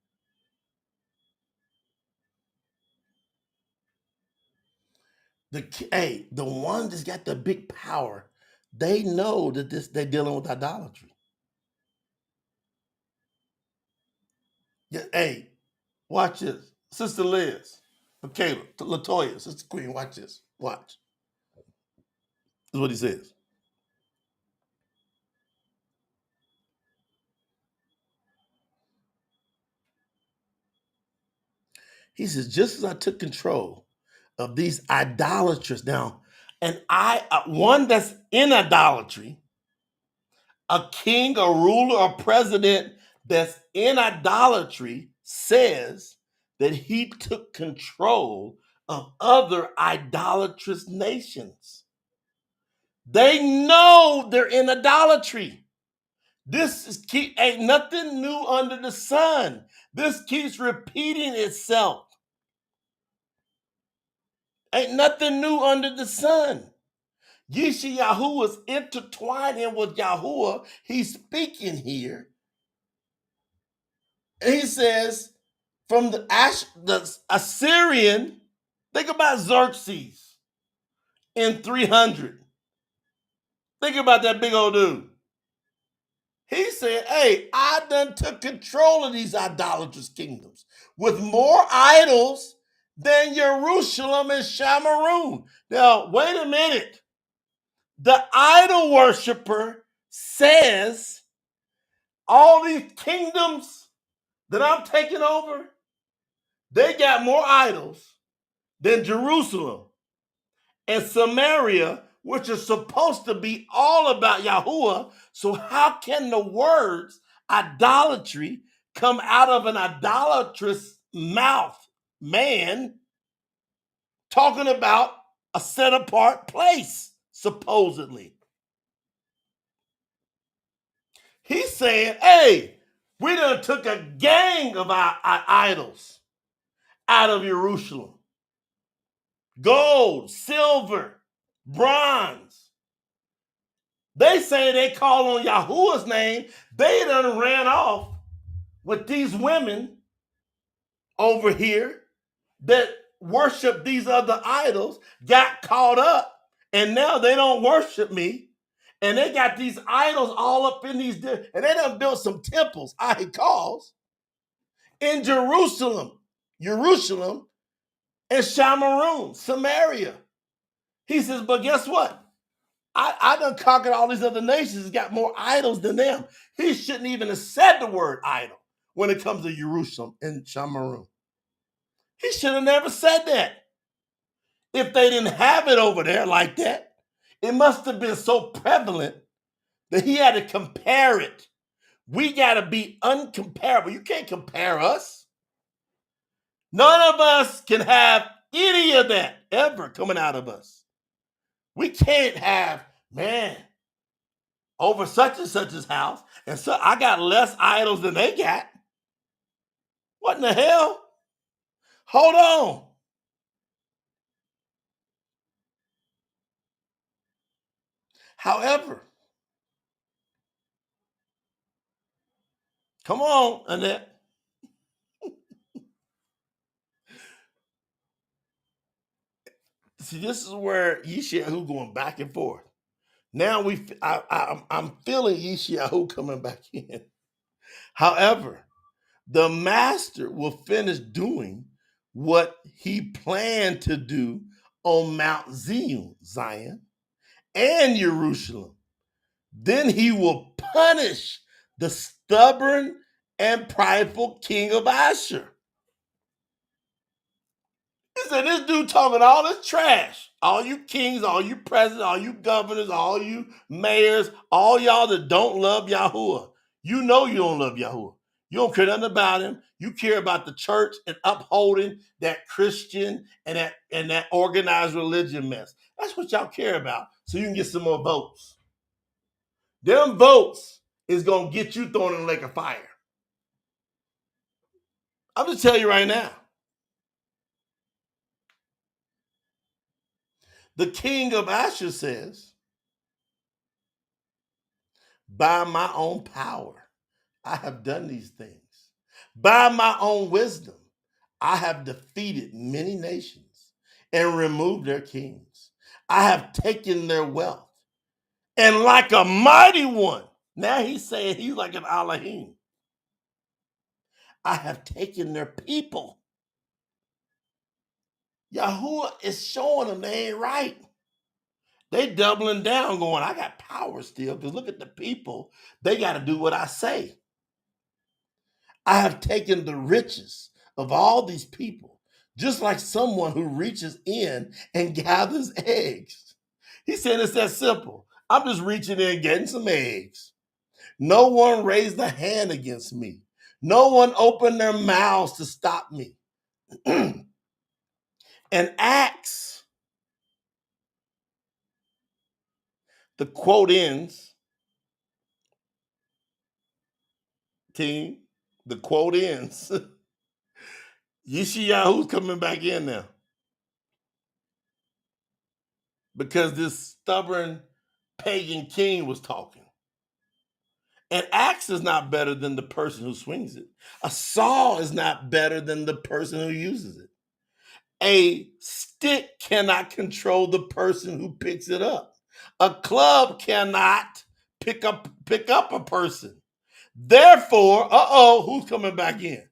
The one that's got the big power, they know that they're dealing with idolatry. Yeah, hey, watch this. Sister Liz, Michaela, Latoya, Sister Queen, watch this. Watch. This is what he says. He says, just as I took control of these idolaters now, and one that's in idolatry, a king, a ruler, a president that's in idolatry says that he took control of other idolatrous nations. They know they're in idolatry. Ain't nothing new under the sun. This keeps repeating itself. Ain't nothing new under the sun. Yishaiyahu is intertwining with YAHUAH. He's speaking here. And he says, from the Assyrian, think about Xerxes in 300. Think about that big old dude. He said, hey, I done took control of these idolatrous kingdoms with more idols than Jerusalem and Shamaroon. Now, wait a minute. The idol worshiper says all these kingdoms that I'm taking over, they got more idols than Jerusalem and Samaria, which is supposed to be all about YAHUAH. So how can the words idolatry come out of an idolatrous mouth, man, talking about a set apart place, supposedly? He's saying, hey, we done took a gang of our idols out of Jerusalem. Gold, silver, bronze. They say they call on YAHUAH's name. They done ran off with these women over here that worship these other idols, got caught up, and now they don't worship me. And they got these idols all up in these, and they done built some temples, I calls, in Jerusalem, and Shamaroon, Samaria. He says, but guess what? I done conquered all these other nations, got more idols than them. He shouldn't even have said the word idol when it comes to Jerusalem and Shamaroon. He should have never said that. If they didn't have it over there like that, it must have been so prevalent that he had to compare it. We got to be uncomparable. You can't compare us. None of us can have any of that ever coming out of us. We can't have, man, over such and such's house, and so I got less idols than they got. What in the hell? Hold on. However, come on, Annette. See, this is where Yishaiyahu going back and forth. Now I'm feeling Yishaiyahu coming back in. However, the master will finish doing what he planned to do on Mount Zion and Jerusalem. Then he will punish the stubborn and prideful king of Ashur. He said, this dude talking all this trash. All you kings, all you presidents, all you governors, all you mayors, all y'all that don't love YAHUAH. You know you don't love YAHUAH. You don't care nothing about him. You care about the church and upholding that Christian and that organized religion mess. That's what y'all care about, so you can get some more votes. Them votes is going to get you thrown in the lake of fire. I'm just telling you right now. The king of Ashur says, by my own power, I have done these things. By my own wisdom, I have defeated many nations and removed their kings. I have taken their wealth. And like a mighty one, now he's saying he's like an Elohim. I have taken their people. YAHUAH is showing them they ain't right. They doubling down going, I got power still, because look at the people. They got to do what I say. I have taken the riches of all these people, just like someone who reaches in and gathers eggs. He said it's that simple. I'm just reaching in, getting some eggs. No one raised a hand against me. No one opened their mouths to stop me. And Acts, the quote ends, team, the quote ends. Yishaiyahu's coming back in now. Because this stubborn pagan king was talking. An axe is not better than the person who swings it. A saw is not better than the person who uses it. A stick cannot control the person who picks it up. A club cannot pick up a person. Therefore, who's coming back in?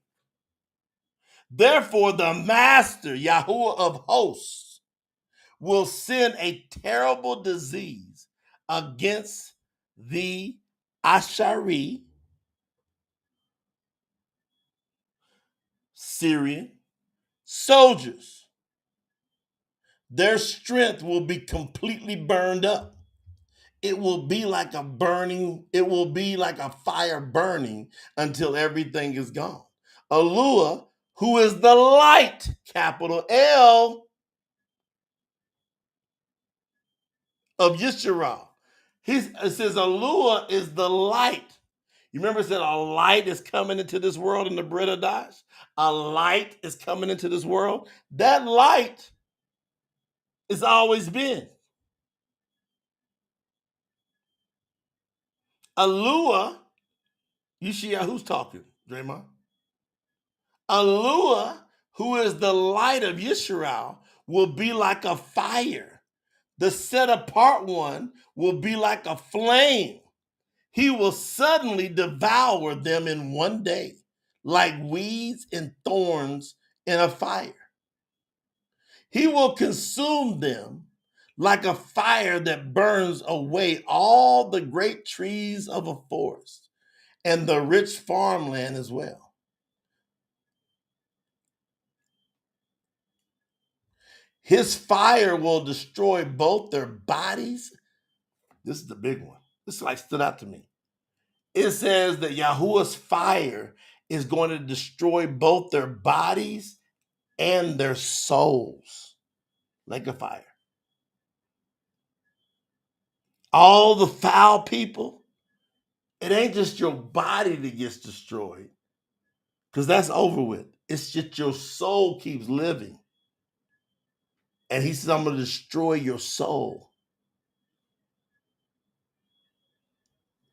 Therefore, the master, YAHUAH of hosts, will send a terrible disease against the Ashuri, Syrian soldiers. Their strength will be completely burned up. It will be like a fire burning until everything is gone. YAHUAH, who is the light, capital L, of Yisrael. It says YAHUAH is the light. You remember it said a light is coming into this world in the Brit of Dash? A light is coming into this world. That light has always been. YAHUAH, Yishaiyahu's talking, Draymond. YAHUAH, who is the light of Yisrael, will be like a fire. The set apart one will be like a flame. He will suddenly devour them in one day, like weeds and thorns in a fire. He will consume them like a fire that burns away all the great trees of a forest and the rich farmland as well. His fire will destroy both their bodies. This is the big one. This stood out to me. It says that YAHUAH's fire is going to destroy both their bodies and their souls like a fire. All the foul people, it ain't just your body that gets destroyed, because that's over with. It's just your soul keeps living. And he says, I'm going to destroy your soul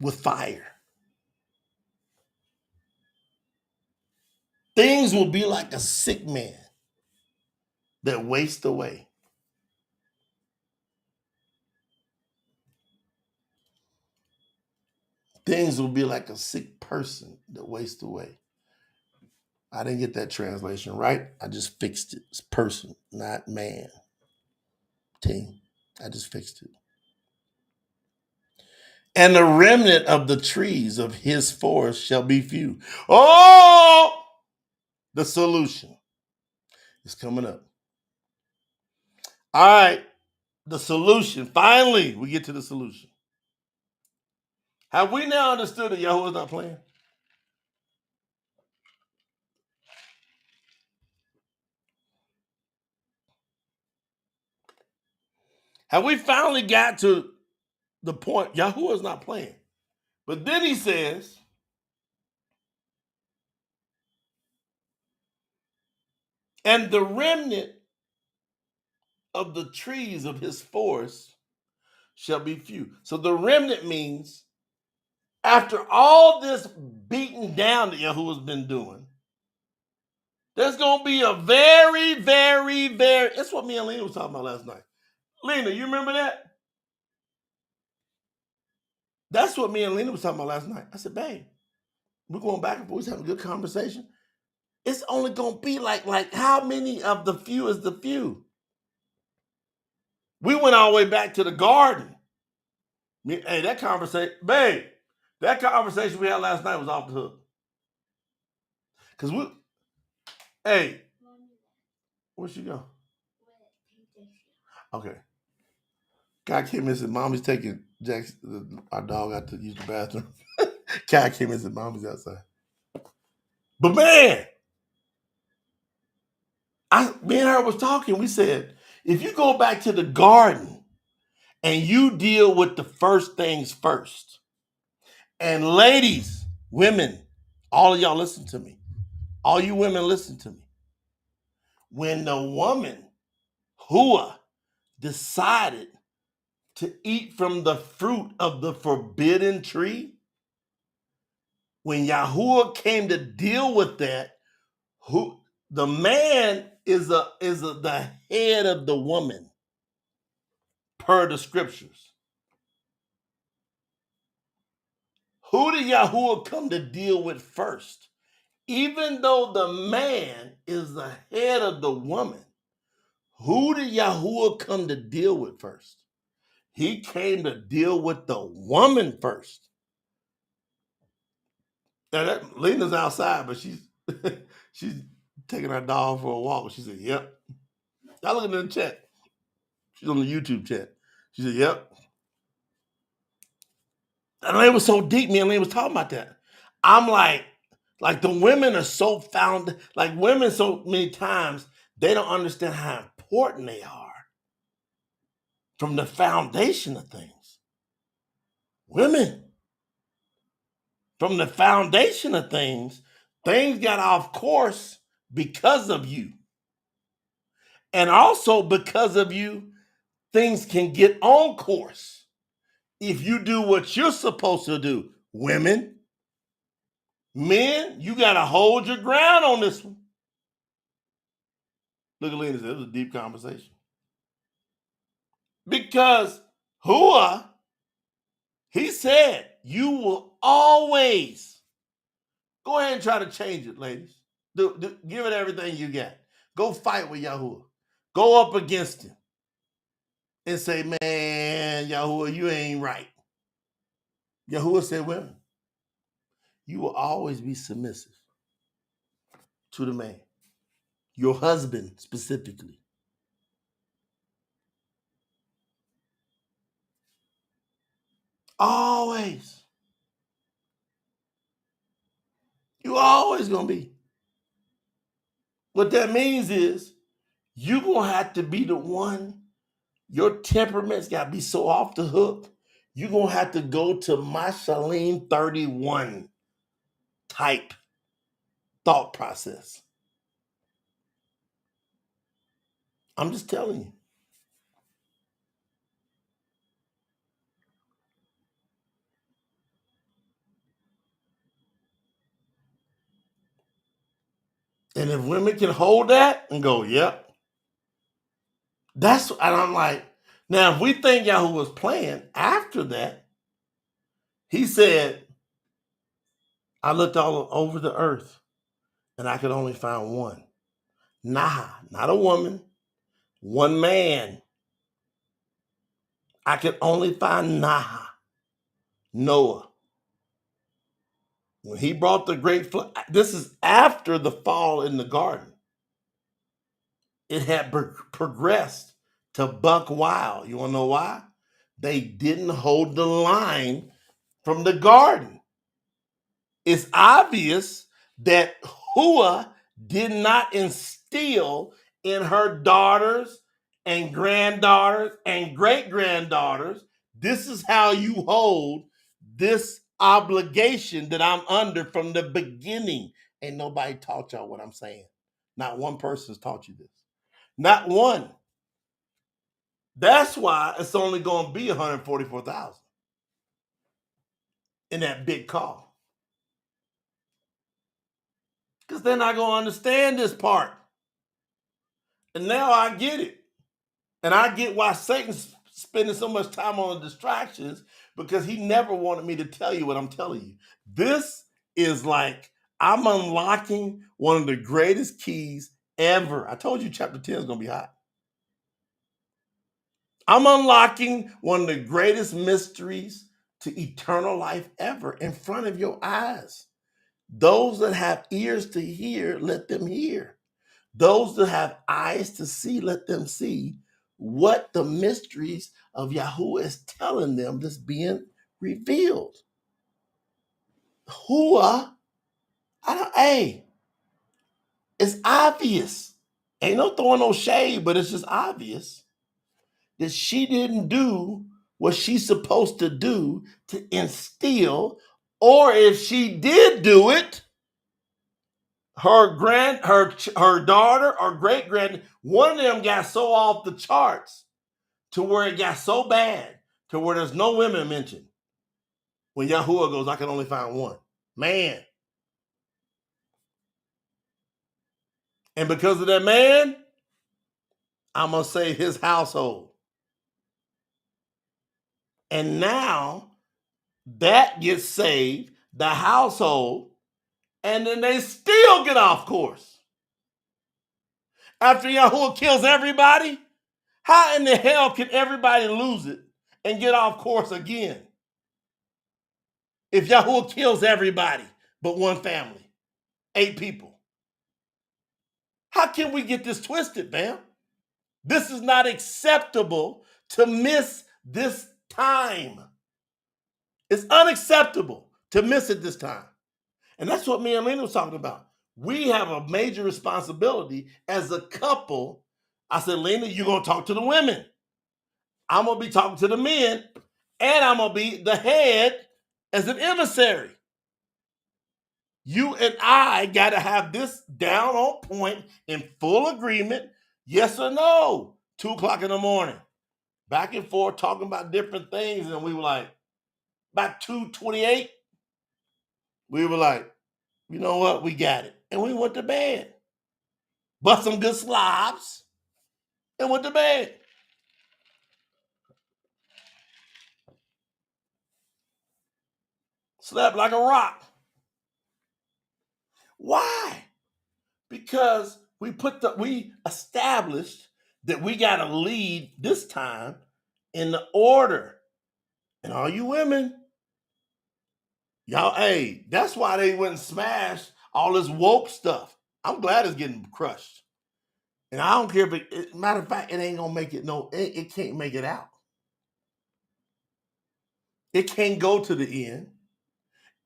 with fire. Things will be like a sick man that wastes away. Things will be like a sick person that wastes away. I didn't get that translation right. I just fixed it. It's person, not man. Team. I just fixed it. And the remnant of the trees of his forest shall be few. Oh, the solution is coming up. All right, the solution. Finally, we get to the solution. Have we now understood that YAHUAH is not playing? Have we finally got to the point YAHUAH is not playing? But then he says, and the remnant of the trees of his forest shall be few. So the remnant means after all this beating down that YAHUAH's been doing, there's going to be a very, very, very, that's what me and Lena was talking about last night. Lena, you remember that? That's what me and Lena was talking about last night. I said, babe, we're going back and forth, having a good conversation. It's only going to be like how many of the few is the few? We went all the way back to the garden. Hey, that conversation, babe, that conversation we had last night was off the hook. Because hey, where'd she go? Okay. God came in and said, Mommy's taking our dog out to use the bathroom. God came in and said, Mommy's outside. But man, Me and her was talking. We said, if you go back to the garden and you deal with the first things first, and ladies, women, all of y'all listen to me. All you women listen to me. When the woman, YAHUAH, decided to eat from the fruit of the forbidden tree, when YAHUAH came to deal with that, who the man is the head of the woman per the scriptures. Who did YAHUAH come to deal with first? Even though the man is the head of the woman, who did YAHUAH come to deal with first? He came to deal with the woman first. Now Lena's outside, but she's she's taking her dog for a walk. She said, "Yep." I look in the chat. She's on the YouTube chat. She said, "Yep." And it was so deep. Me and Lena was talking about that. I'm like the women are so found. Like women, so many times they don't understand how important they are from the foundation of things. Women, from the foundation of things got off course because of you. And also because of you, things can get on course if you do what you're supposed to do. Women, men, you got to hold your ground on this one. Look at Lena said, it was a deep conversation. Because YAHUAH, he said, you will always, go ahead and try to change it, ladies. Give it everything you got. Go fight with YAHUAH. Go up against him and say, man, YAHUAH, you ain't right. YAHUAH said, women, you will always be submissive to the man, your husband specifically. Always. You always gonna be. What that means is you gonna have to be the one. Your temperament's gotta be so off the hook. You're gonna have to go to my Shalem 31 type thought process. I'm just telling you. And if women can hold that and go, yep, and I'm like, now if we think YAHUAH was playing after that, he said, I looked all over the earth and I could only find one. Nah, not a woman, one man. I could only find Noah. When he brought the great flood, this is after the fall in the garden. It had progressed to buck wild. You want to know why? They didn't hold the line from the garden. It's obvious that YAHUAH did not instill in her daughters and granddaughters and great-granddaughters, this is how you hold this obligation that I'm under from the beginning. Ain't nobody taught y'all what I'm saying. Not one person's taught you this. Not one. That's why it's only going to be 144,000 in that big call. Because they're not going to understand this part. And now I get it. And I get why Satan's spending so much time on the distractions, because he never wanted me to tell you what I'm telling you. This is like, I'm unlocking one of the greatest keys ever. I told you chapter 10 is going to be hot. I'm unlocking one of the greatest mysteries to eternal life ever in front of your eyes. Those that have ears to hear, let them hear. Those that have eyes to see, let them see what the mysteries of YAHUAH is telling them that's being revealed. YAHUAH, it's obvious. Ain't no throwing no shade, but it's just obvious that she didn't do what she's supposed to do to instill, or if she did do it, her daughter or great grand, one of them got so off the charts to where it got so bad to where there's no women mentioned. When YAHUAH goes, I can only find one man, and because of that man, I'm gonna save his household. And now that gets saved, the household, and then they still get off course. After YAHUAH kills everybody, how in the hell can everybody lose it and get off course again? If YAHUAH kills everybody but one family, 8 people. How can we get this twisted, man? This is not acceptable to miss this time. It's unacceptable to miss it this time. And that's what me and Lena was talking about. We have a major responsibility as a couple. I said, Lena, you're going to talk to the women. I'm going to be talking to the men, and I'm going to be the head as an emissary. You and I got to have this down on point in full agreement, yes or no, 2 o'clock in the morning. Back and forth talking about different things, and we were like, about 2:28, we were like, you know what, we got it. And we went to bed. Bust some good slobs and went to bed. Slept like a rock. Why? Because we established that we got to lead this time in the order. And all you women, y'all, hey, that's why they went and smashed all this woke stuff. I'm glad it's getting crushed. And I don't care if matter of fact, it ain't gonna make it it can't make it out. It can't go to the end.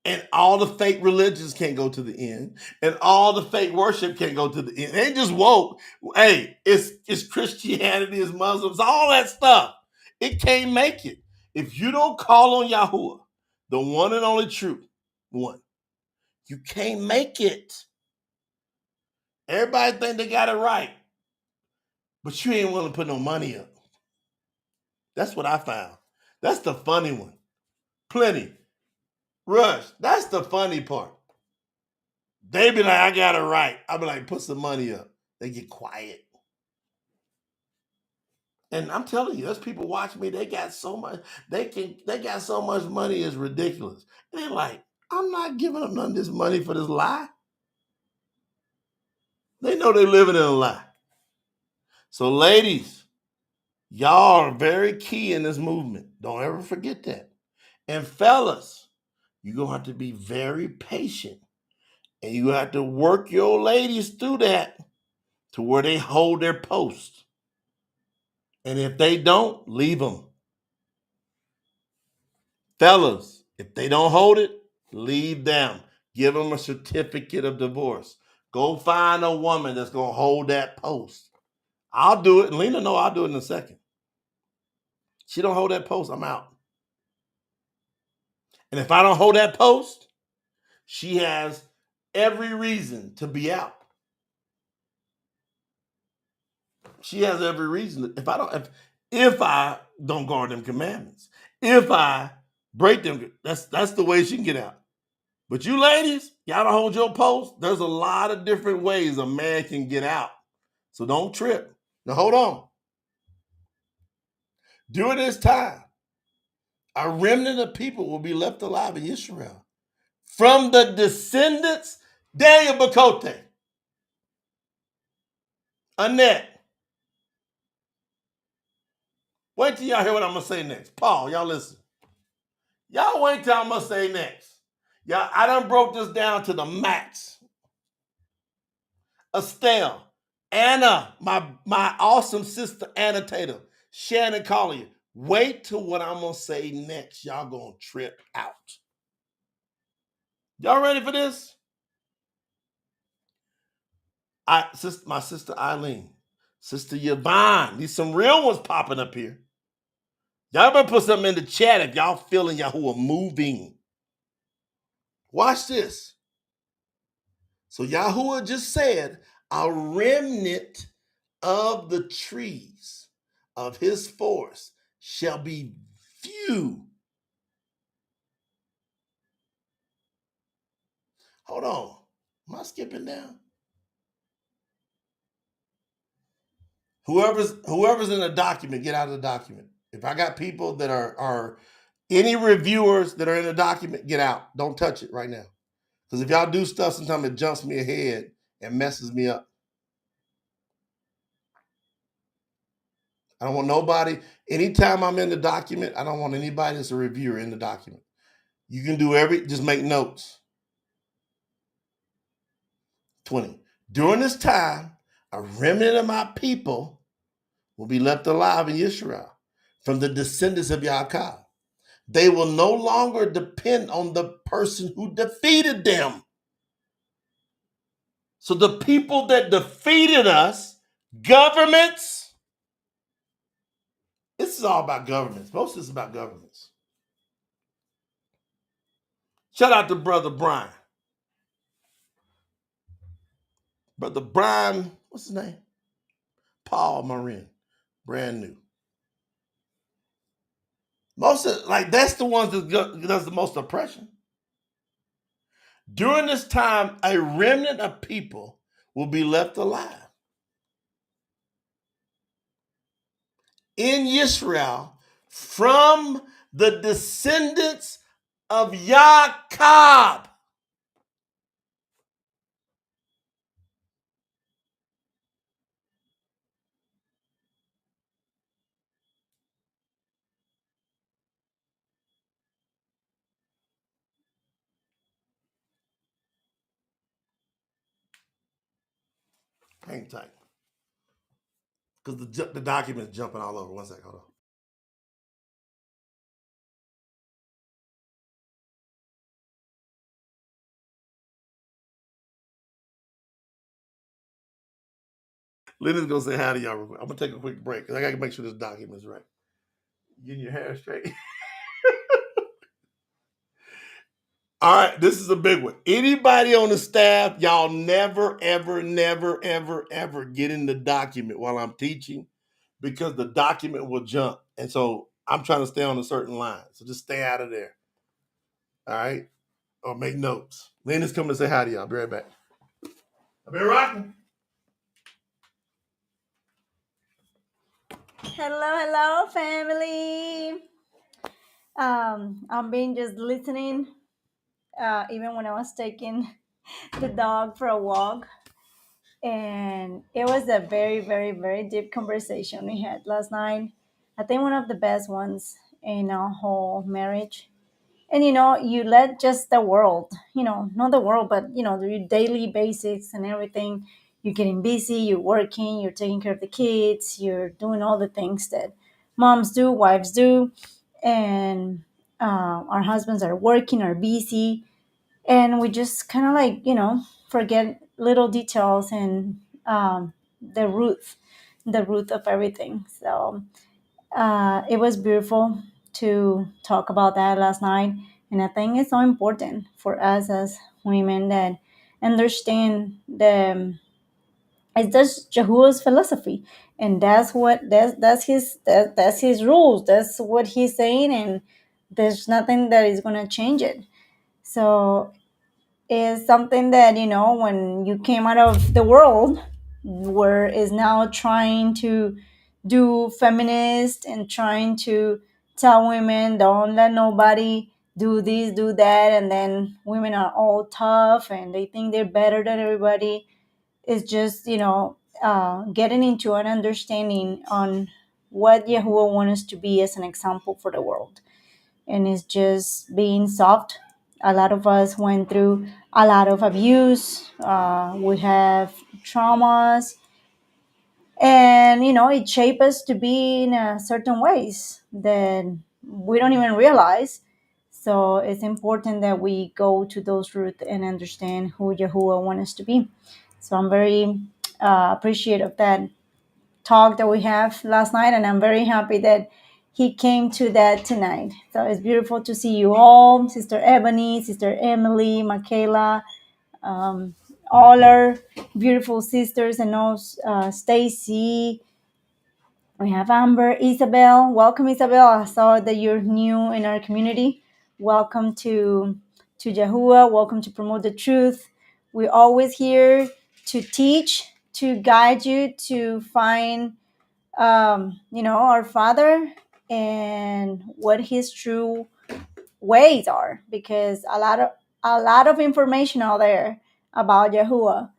And all the fake religions can't go to the end. And all the fake worship can't go to the end. It ain't just woke. Hey, it's Christianity, it's Muslims, all that stuff. It can't make it. If you don't call on YAHUAH, the one and only true one, you can't make it. Everybody think they got it right, but you ain't willing to put no money up. That's what I found. That's the funny one. Plenty. Rush. That's the funny part. They be like, I got it right. I be like, put some money up. They get quiet. And I'm telling you, there's people watching me. They got so much. They got so much money. It's ridiculous. And they're like, I'm not giving up none of this money for this lie. They know they're living in a lie. So, ladies, y'all are very key in this movement. Don't ever forget that. And fellas, you're gonna have to be very patient, and you have to work your ladies through that to where they hold their post. And if they don't, leave them. Fellas, if they don't hold it, leave them. Give them a certificate of divorce. Go find a woman that's going to hold that post. I'll do it. And Lena, no, I'll do it in a second. She don't hold that post, I'm out. And if I don't hold that post, she has every reason to be out. She has every reason. If I don't guard them commandments, if I break them, that's the way she can get out. But you ladies, y'all don't hold your post. There's a lot of different ways a man can get out. So don't trip. Now hold on. During this time, a remnant of people will be left alive in Israel from the descendants, Daniel Bakote, Annette. Wait till y'all hear what I'm going to say next. Paul, y'all listen. Y'all wait till I'm going to say next. Y'all, I done broke this down to the max. Estelle, Anna, my awesome sister annotator, Shannon Collier. Wait till what I'm going to say next. Y'all going to trip out. Y'all ready for this? My sister Eileen, Sister Yvonne. These some real ones popping up here. Y'all better put something in the chat if y'all feeling Yahuwah moving. Watch this. So Yahuwah just said, a remnant of the trees of his forest shall be few. Hold on. Am I skipping down? Whoever's in the document, get out of the document. If I got people that are any reviewers that are in the document, get out. Don't touch it right now. Because if y'all do stuff, sometimes it jumps me ahead and messes me up. I don't want nobody, anytime I'm in the document, I don't want anybody that's a reviewer in the document. You can do just make notes. 20. During this time, a remnant of my people will be left alive in Israel from the descendants of YAHUAH. They will no longer depend on the person who defeated them. So the people that defeated us, governments, this is all about governments. Most of this is about governments. Shout out to Brother Brian. Brother Brian, what's his name? Paul Marin, brand new. Most of, like, that's the ones that does the most oppression. During this time, a remnant of people will be left alive in Israel from the descendants of Yaakov. Hang tight. Because the document's jumping all over. One second, hold on. Lena's gonna say hi to y'all real quick. I'm gonna take a quick break because I gotta make sure this document's right. Getting your hair straight. All right, this is a big one. Anybody on the staff, y'all never, ever, never, ever, ever get in the document while I'm teaching because the document will jump. And so I'm trying to stay on a certain line. So just stay out of there. All right? Or make notes. Lena's coming to say hi to y'all. I'll be right back. I've been rocking. Hello, family. I've been just listening, even when I was taking the dog for a walk, and it was a very, very, very deep conversation we had last night. I think one of the best ones in our whole marriage. And you let just the world, not the world, but the daily basics and everything. You're getting busy, you're working, you're taking care of the kids, you're doing all the things that moms do, wives do, and our husbands are working, are busy, and we just kind of like forget little details and the root of everything. So it was beautiful to talk about that last night. And I think it's so important for us as women that understand it's just Yahuwah's philosophy. And that's his rules. That's what he's saying, and there's nothing that is gonna change it. So is something that when you came out of the world where is now trying to do feminist and trying to tell women don't let nobody do this, do that, and then women are all tough and they think they're better than everybody. It's just getting into an understanding on what Yahuwah wants us to be as an example for the world, and it's just being soft. A lot of us went through a lot of abuse. We have traumas, and it shapes us to be in a certain ways that we don't even realize. So it's important that we go to those roots and understand who Yahuwah wants us to be. So I'm very appreciate of that talk that we have last night, and I'm very happy that he came to that tonight. So it's beautiful to see you all, Sister Ebony, Sister Emily, Michaela, um, all our beautiful sisters, and also Stacy. We have Amber, Isabel. Welcome, Isabel. I saw that you're new in our community. Welcome to YAHUAH. Welcome to Promote the Truth. We're always here to teach, to guide you to find, our Father and what His true ways are. Because a lot of information out there about YAHUAH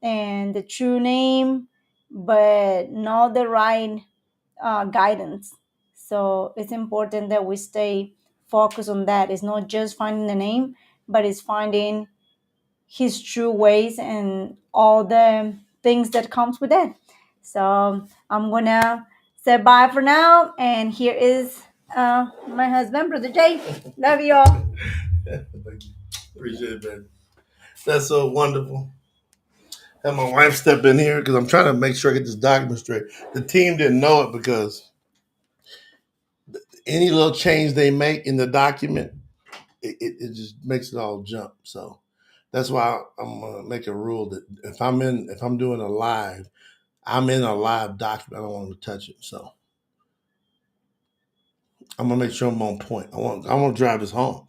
and the true name, but not the right guidance. So it's important that we stay focused on that. It's not just finding the name, but it's finding his true ways and all the things that comes with it. So I'm gonna say bye for now, and here is my husband, Brother Jay. Love you all. Thank you. Appreciate it, man. That's so wonderful. Have my wife step in here because I'm trying to make sure I get this document straight. The team didn't know it because any little change they make in the document, it just makes it all jump. So that's why I'm gonna make a rule that if I'm doing a live, I'm in a live document. I don't want them to touch it. So I'm gonna make sure I'm on point. I want to drive this home.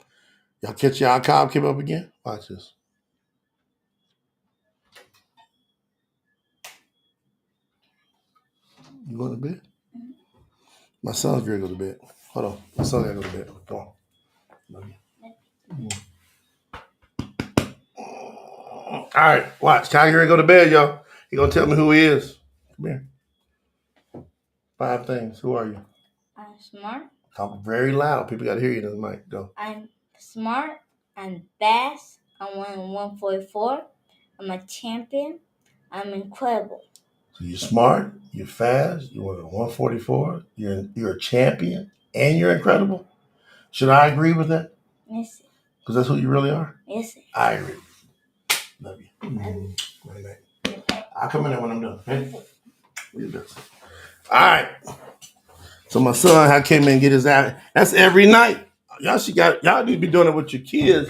Y'all catch y'all cob came up again? Watch this. You going to bed? My son's ready to go to bed. Hold on. My son gotta go to bed. Come on. Love you. All right, watch. Kyle ready to go to bed, y'all. He gonna tell me who he is. Come here. 5 things. Who are you? I'm smart. Talk very loud. People gotta hear you in the mic. Go. I'm smart. I'm fast. I'm 144. I'm a champion. I'm incredible. So you're smart, you're fast, you're 144, you're a champion, and you're incredible. Should I agree with that? Yes, sir. Because that's who you really are? Yes, sir. I agree. Love you. I'll come in there when I'm done. Okay? All right. So my son, I came in and get his out. That's every night. Y'all need to be doing it with your kids.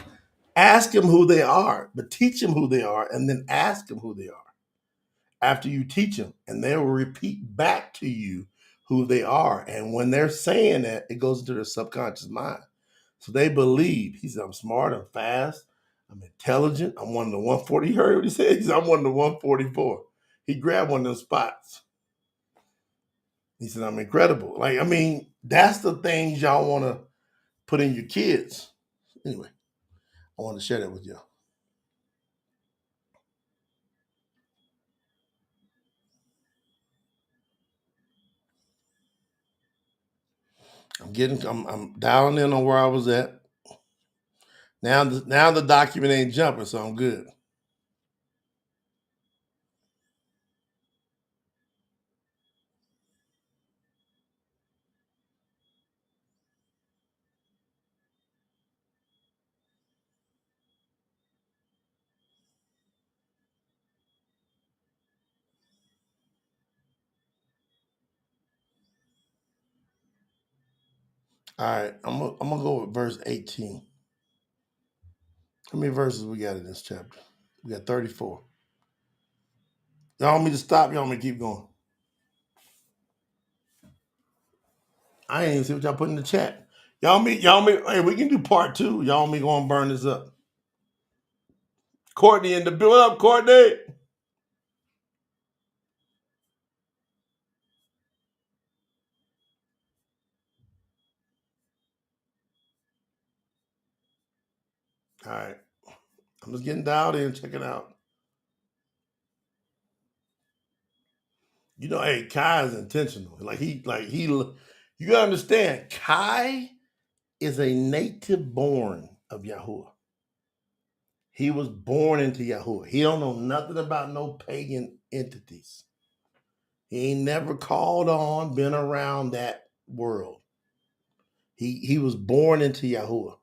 Ask them who they are, but teach them who they are, and then ask them who they are after you teach them, and they will repeat back to you who they are. And when they're saying that, it goes into their subconscious mind. So they believe. He said, I'm smart, I'm fast, I'm intelligent, I'm one of the 140. You heard what he said? He said, I'm one of the 144. He grabbed one of them spots. He said, I'm incredible. That's the things y'all want to put in your kids. Anyway, I want to share that with y'all. I'm dialing in on where I was at. Now the document ain't jumping, so I'm good. All right, I'm gonna go with verse 18. How many verses we got in this chapter? We got 34. Y'all want me to stop? Y'all want me to keep going? I ain't even see what y'all put in the chat. Y'all me, hey, we can do part 2. Y'all want me going to burn this up? Courtney in the build up, Courtney. All right. I'm just getting dialed in. Check it out. Hey, Kai is intentional. You gotta understand, Kai is a native born of YAHUAH. He was born into YAHUAH. He don't know nothing about no pagan entities. He ain't never called on, been around that world. He was born into YAHUAH.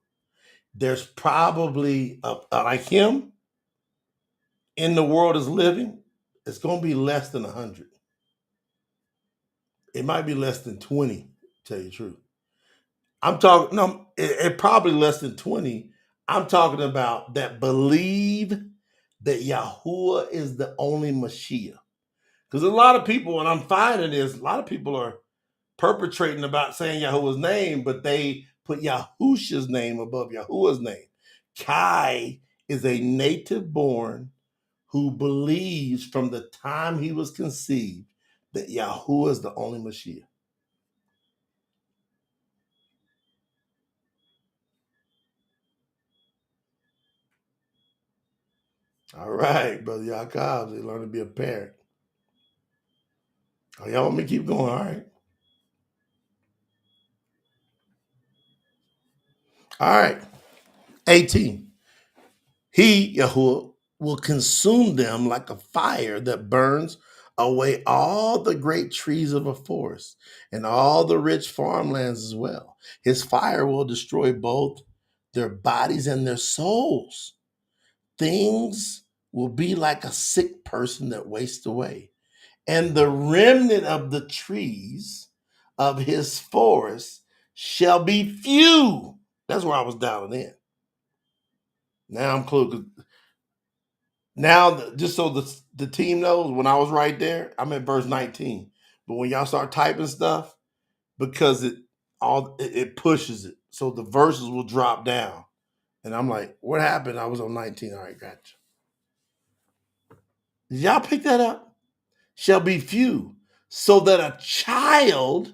There's probably like him in the world is living. it's going to be less than 100. It might be less than 20, to tell you the truth. I'm talking, no, it probably less than 20. I'm talking about that believe that YAHUAH is the only Mashiach. Because a lot of people, what I'm finding is a lot of people are perpetrating about saying Yahuwah's name, but they put Yahusha's name above Yahuwah's name. Kai is a native born who believes from the time he was conceived that Yahuwah is the only Mashiach. All right, Brother Yaakov, they learn to be a parent. Oh, y'all want me to keep going? All right. All right. 18. He, Yahuwah, will consume them like a fire that burns away all the great trees of a forest and all the rich farmlands as well. His fire will destroy both their bodies and their souls. Things will be like a sick person that wastes away. And the remnant of the trees of his forest shall be few. That's where I was dialing in. Now I'm close. Now, just so the team knows, when I was right there, I'm at verse 19. But when y'all start typing stuff, because it pushes it, so the verses will drop down. And I'm like, what happened? I was on 19. All right, gotcha. Did y'all pick that up? Shall be few, so that a child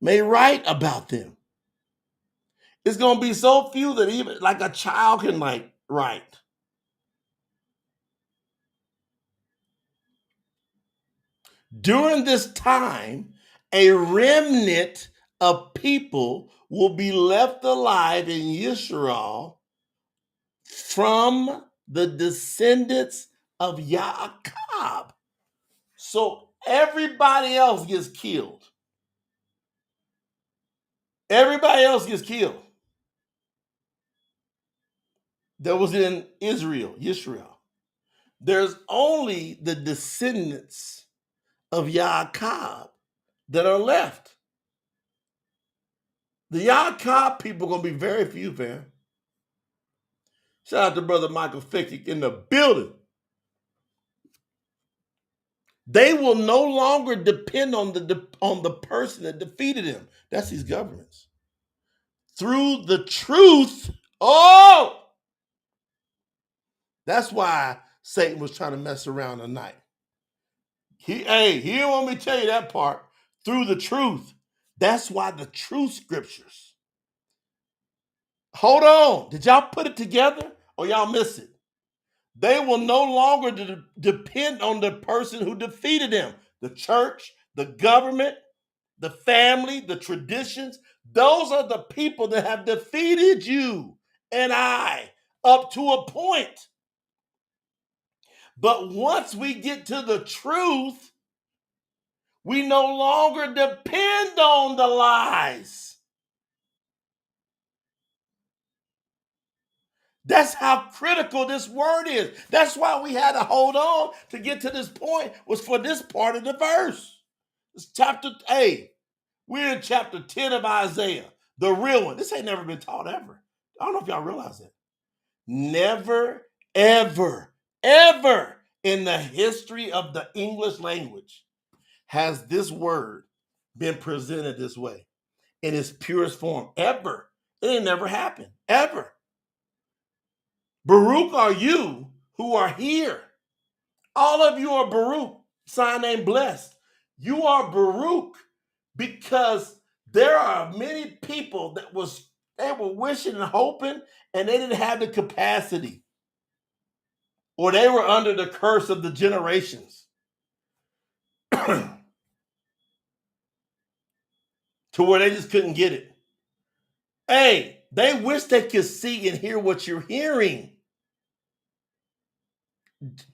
may write about them. It's gonna be so few that even like a child can like write. During this time, a remnant of people will be left alive in Yisrael from the descendants of Yaakov. So everybody else gets killed. Everybody else gets killed. That was in Israel, Yisrael. There's only the descendants of Yaakov that are left. The Yaakov people are going to be very few, fam. Shout out to Brother Michael Fickick in the building. They will no longer depend on the person that defeated him. That's these governments. Through the truth. Oh! That's why Satan was trying to mess around tonight. He didn't want me to tell you that part. Through the truth. That's why the truth scriptures. Hold on. Did y'all put it together or y'all miss it? They will no longer depend on the person who defeated them. The church, the government, the family, the traditions. Those are the people that have defeated you and I up to a point. But once we get to the truth, we no longer depend on the lies. That's how critical this word is. That's why we had to hold on to get to this point, was for this part of the verse. It's chapter 8. We're in chapter 10 of Isaiah, the real one. This ain't never been taught ever. I don't know if y'all realize that. Never, ever, ever in the history of the English language has this word been presented this way in its purest form. Ever. It ain't never happened. Ever. Baruch are you who are here. All of you are Baruch, sign name blessed. You are Baruch because there are many people they were wishing and hoping and they didn't have the capacity, or they were under the curse of the generations to where they just couldn't get it. Hey, they wish they could see and hear what you're hearing.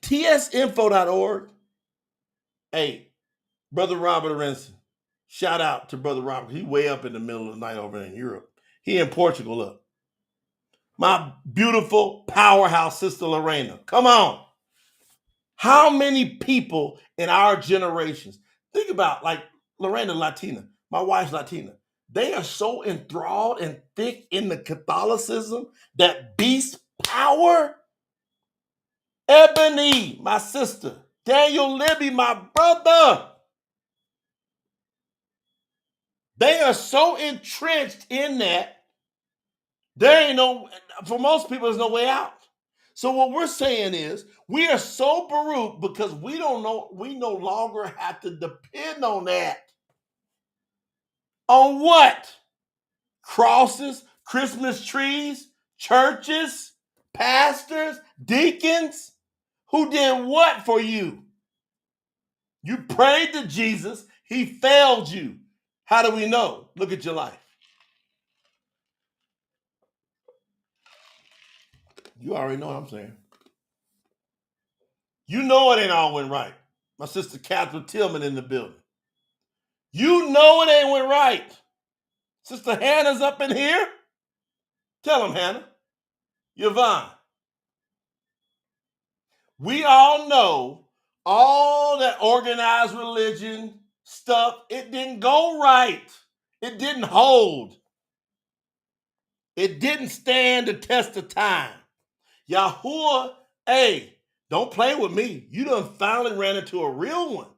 tsinfo.org. Hey, Brother Robert Arenson. Shout out to Brother Robert. He way up in the middle of the night over in Europe. He in Portugal up. My beautiful powerhouse sister Lorena. Come on. How many people in our generations, think about like Lorena Latina, my wife's Latina, they are so enthralled and thick in the Catholicism, that beast power. Ebony, my sister, Daniel Libby, my brother, they are so entrenched in that, there ain't no, for most people, there's no way out. So what we're saying is, we are so Baruch because we don't know, we no longer have to depend on that. On what? Crosses, Christmas trees, churches, pastors, deacons, who did what for you? You prayed to Jesus, he failed you. How do we know? Look at your life. You already know what I'm saying. You know it ain't all went right. My sister Catherine Tillman in the building. You know it ain't went right. Sister Hannah's up in here. Tell him, Hannah. Yvonne. We all know all that organized religion stuff, it didn't go right. It didn't hold. It didn't stand the test of time. YAHUAH, hey, don't play with me. You done finally ran into a real one.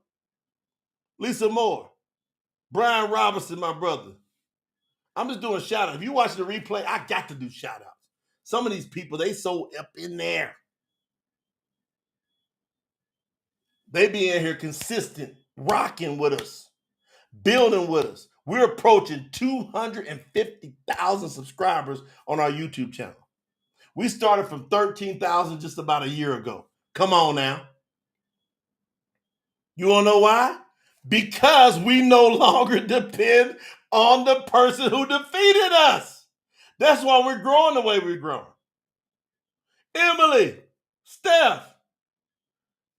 Lisa Moore, Brian Robinson, my brother. I'm just doing shout outs. If you watch the replay, I got to do shout outs. Some of these people, they so up in there. They be in here consistent, rocking with us, building with us. We're approaching 250,000 subscribers on our YouTube channel. We started from 13,000 just about a year ago. Come on now. You want to know why? Because we no longer depend on the person who defeated us. That's why we're growing the way we're growing. Emily, Steph,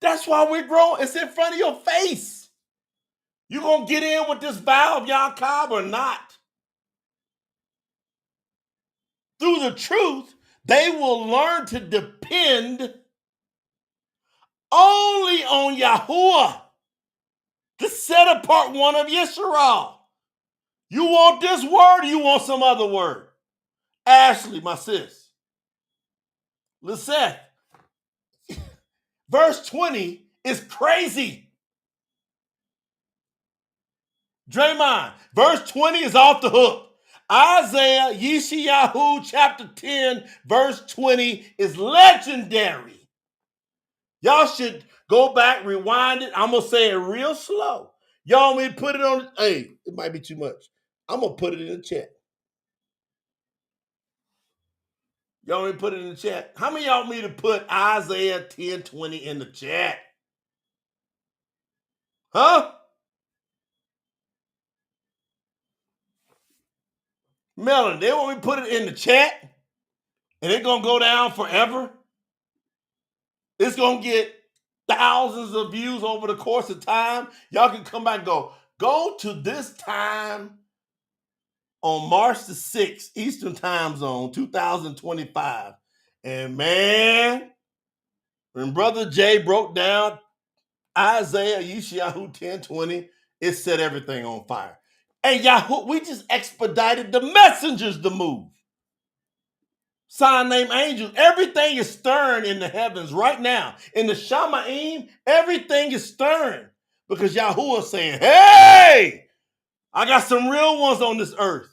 that's why we're growing. It's in front of your face. You gonna get in with this vow of Yaakov or not? Through the truth, they will learn to depend only on YAHUAH, the set apart one of Yisrael. You want this word or you want some other word? Ashley, my sis. Lisette, verse 20 is crazy. Draymond, verse 20 is off the hook. Isaiah, Yishaiyahu, chapter 10, verse 20 is legendary. Y'all should go back, rewind it. I'm going to say it real slow. Y'all want me to put it on? Hey, it might be too much. I'm going to put it in the chat. Y'all want me to put it in the chat? How many of y'all want me to put Isaiah 10:20 in the chat? Huh? Melon, they want me to put it in the chat? And it's going to go down forever? It's going to get thousands of views over the course of time? Y'all can come back and go to this time on March the 6th, Eastern Time Zone, 2025. And man, when Brother Jay broke down Isaiah, Yishaiyahu 10:20, it set everything on fire. Hey, Yahoo, we just expedited the messengers to move. Sign name angels. Everything is stirring in the heavens right now. In the Shamaim, everything is stirring because Yahuwah is saying, hey, I got some real ones on this earth.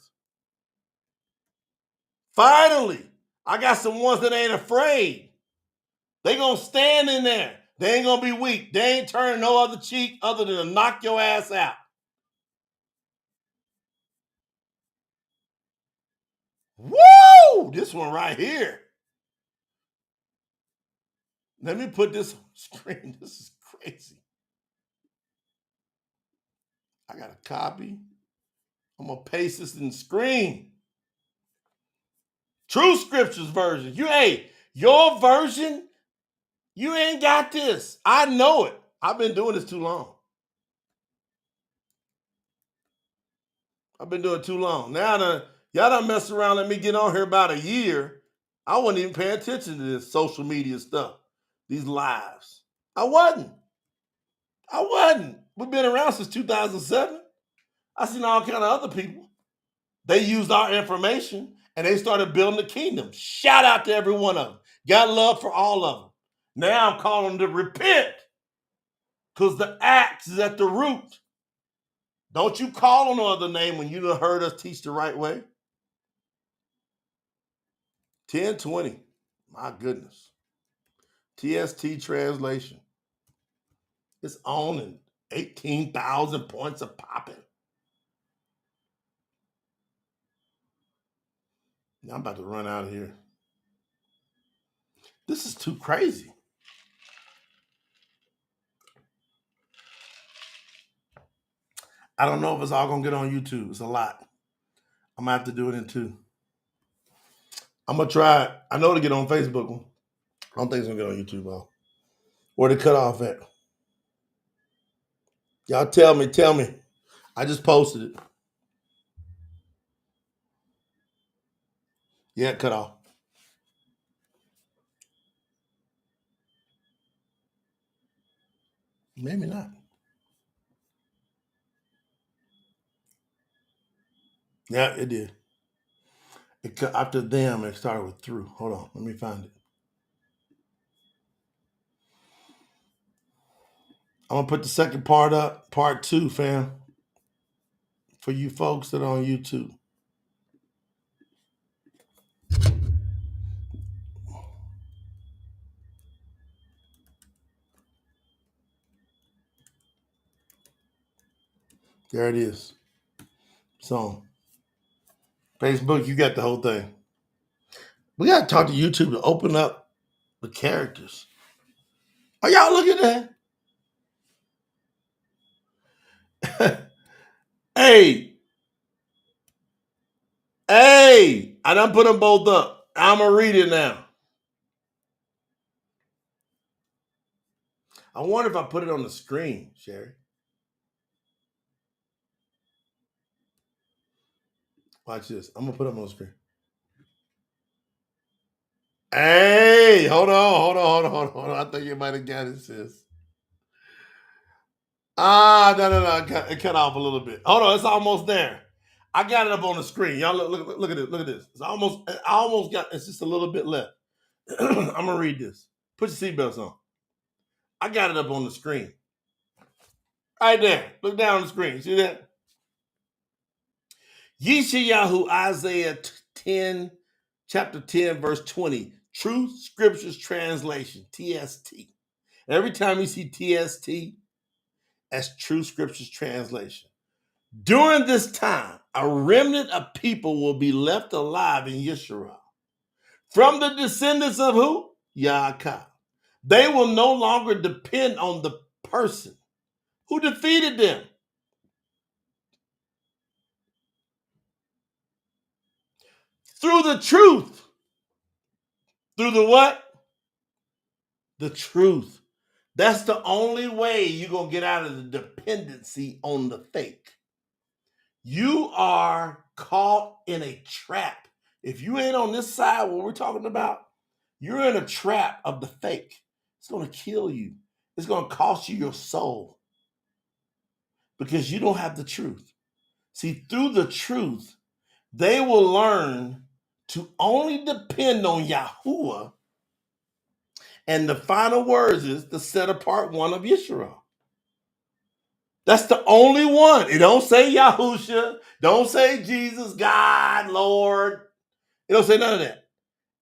Finally, I got some ones that ain't afraid. They gonna stand in there. They ain't gonna be weak. They ain't turning no other cheek other than to knock your ass out. Woo! This one right here. Let me put this on screen. This is crazy. I got a copy. I'm gonna paste this in the screen. Truth Scriptures version. Your version, you ain't got this. I know it. I've been doing this too long. I've been doing it too long. Now y'all done mess around, let me get on here about a year. I wasn't even paying attention to this social media stuff, these lives. I wasn't. We've been around since 2007. I seen all kind of other people. They used our information and they started building the kingdom. Shout out to every one of them. Got love for all of them. Now I'm calling them to repent because the axe is at the root. Don't you call on no other name when you done heard us teach the right way. 1020. My goodness. TST translation. It's on and 18,000 points of popping. Now I'm about to run out of here. This is too crazy. I don't know if it's all gonna get on YouTube. It's a lot. I'm gonna have to do it in two. I'm gonna try it. I know to get on Facebook. I don't think it's gonna get on YouTube though. Where the cutoff at? Y'all tell me. I just posted it. Yeah, cut off. Maybe not. Yeah, it did. After them, it started with through. Hold on, let me find it. I'm gonna put the second part up, part 2, fam, for you folks that are on YouTube. There it is. So, Facebook, you got the whole thing. We gotta talk to YouTube to open up the characters. Are y'all looking at that? Hey, I done put them both up. I'm gonna read it now. I wonder if I put it on the screen, Sherry. Watch this. I'm gonna put them on the screen. Hey, hold on. I think you might have got it, sis. No. It cut off a little bit. Hold on, it's almost there. I got it up on the screen. Y'all look at it. Look at this. I almost got. It's just a little bit left. I'm gonna read this. Put your seatbelts on. I got it up on the screen. Right there. Look down on the screen. See that? Yishaiyahu, Isaiah 10, chapter 10, verse 20. Truth Scriptures Translation, TST. Every time you see TST, that's True Scriptures Translation. During this time, a remnant of people will be left alive in Yisrael. From the descendants of who? YAHUAH. They will no longer depend on the person who defeated them. Through the truth. Through the what? The truth. That's the only way you're going to get out of the dependency on the fake. You are caught in a trap. If you ain't on this side, what we're talking about, you're in a trap of the fake. It's going to kill you. It's going to cost you your soul because you don't have the truth. See, through the truth, they will learn to only depend on YAHUAH. And the final words is the set apart one of Israel. That's the only one. It don't say Yahusha. Don't say Jesus, God, Lord. It don't say none of that.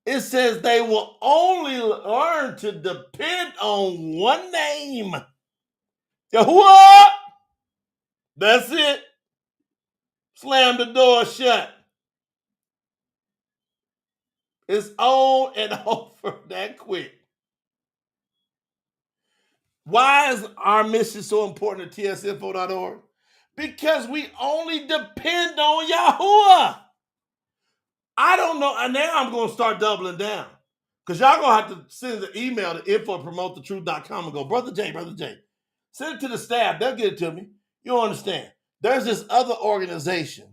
It says they will only learn to depend on one name. Yahuwah. That's it. Slam the door shut. It's on and over that quick. Why is our mission so important at tsinfo.org? Because we only depend on YAHUAH. I don't know. And now I'm going to start doubling down. Because y'all going to have to send an email to info@promotethetruth.com and go, Brother Jay. Send it to the staff. They'll get it to me. You don't understand. There's this other organization.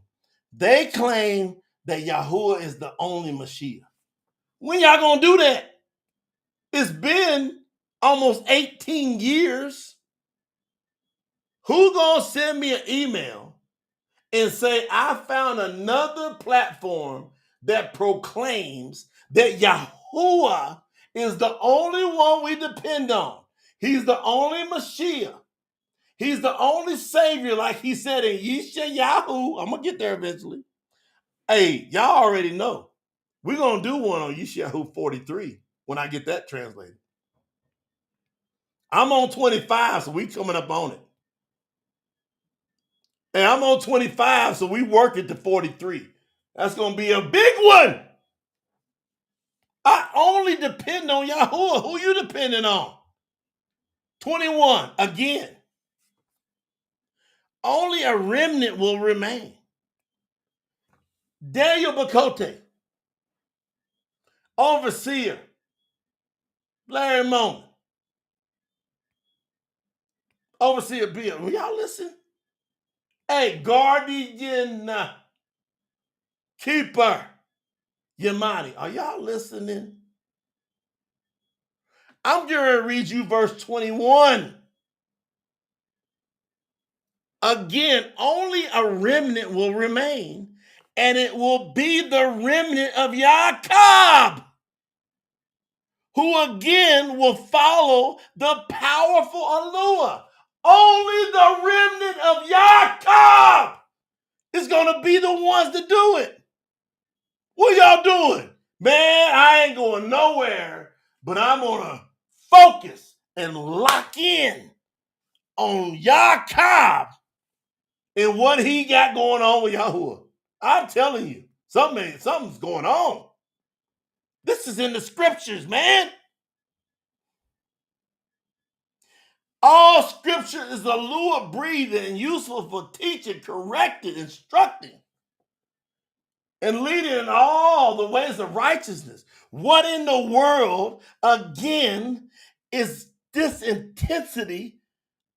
They claim that YAHUAH is the only Mashiach. When y'all going to do that? It's been almost 18 years. Who gonna send me an email and say, I found another platform that proclaims that YAHUAH is the only one we depend on. He's the only Mashiach. He's the only Savior, like he said in Yishaiyahu. I'm going to get there eventually. Hey, y'all already know. We're going to do one on Yishaiyahu 43 when I get that translated. I'm on 25, so we coming up on it. And I'm on 25, so we work it to 43. That's going to be a big one. I only depend on YAHUAH. Who you depending on? 21, again. Only a remnant will remain. Daniel Bakote, overseer, Larry Moment, overseer Bill. Will y'all listen? Hey, guardian, keeper, Yamani. Are y'all listening? I'm going to read you verse 21. Again, only a remnant will remain, and it will be the remnant of Yaakov, who again will follow the powerful YAHUAH. Only the remnant of Yaakov is going to be the ones to do it. What y'all doing? Man, I ain't going nowhere, but I'm going to focus and lock in on Yaakov and what he got going on with YAHUAH. I'm telling you, something's going on. This is in the scriptures, man. All scripture is YAHUAH breathed and useful for teaching, correcting, instructing, and leading in all the ways of righteousness. What in the world, again, is this intensity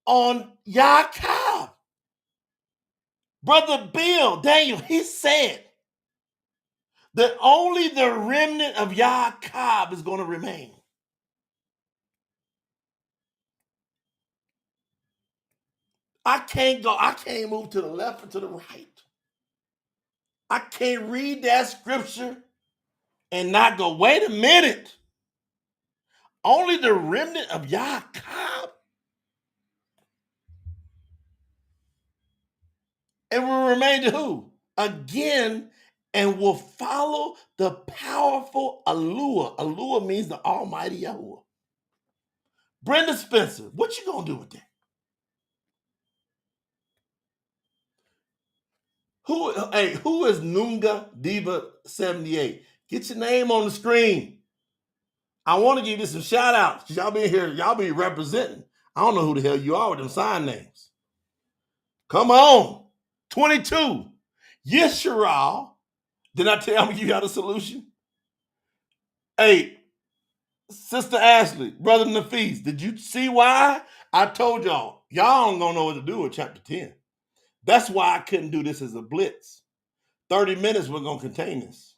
on Yaakov? Brother Bill, Daniel, he said that only the remnant of Yaakov is going to remain. I can't move to the left or to the right. I can't read that scripture and not go, wait a minute. Only the remnant of Yaakov. And will remain to who? Again, and will follow the powerful YAHUAH. YAHUAH means the Almighty YAHUAH. Brenda Spencer, what you gonna do with that? Who is Nunga Diva 78? Get your name on the screen. I want to give you some shout outs. Y'all be here, y'all be representing. I don't know who the hell you are with them sign names. Come on. 22. Yishaiyahu. Did I tell you I'm gonna give y'all the solution? Hey, Sister Ashley, Brother Nafis, did you see why? I told y'all don't gonna know what to do with chapter 10. That's why I couldn't do this as a blitz. 30 minutes we're gonna contain this.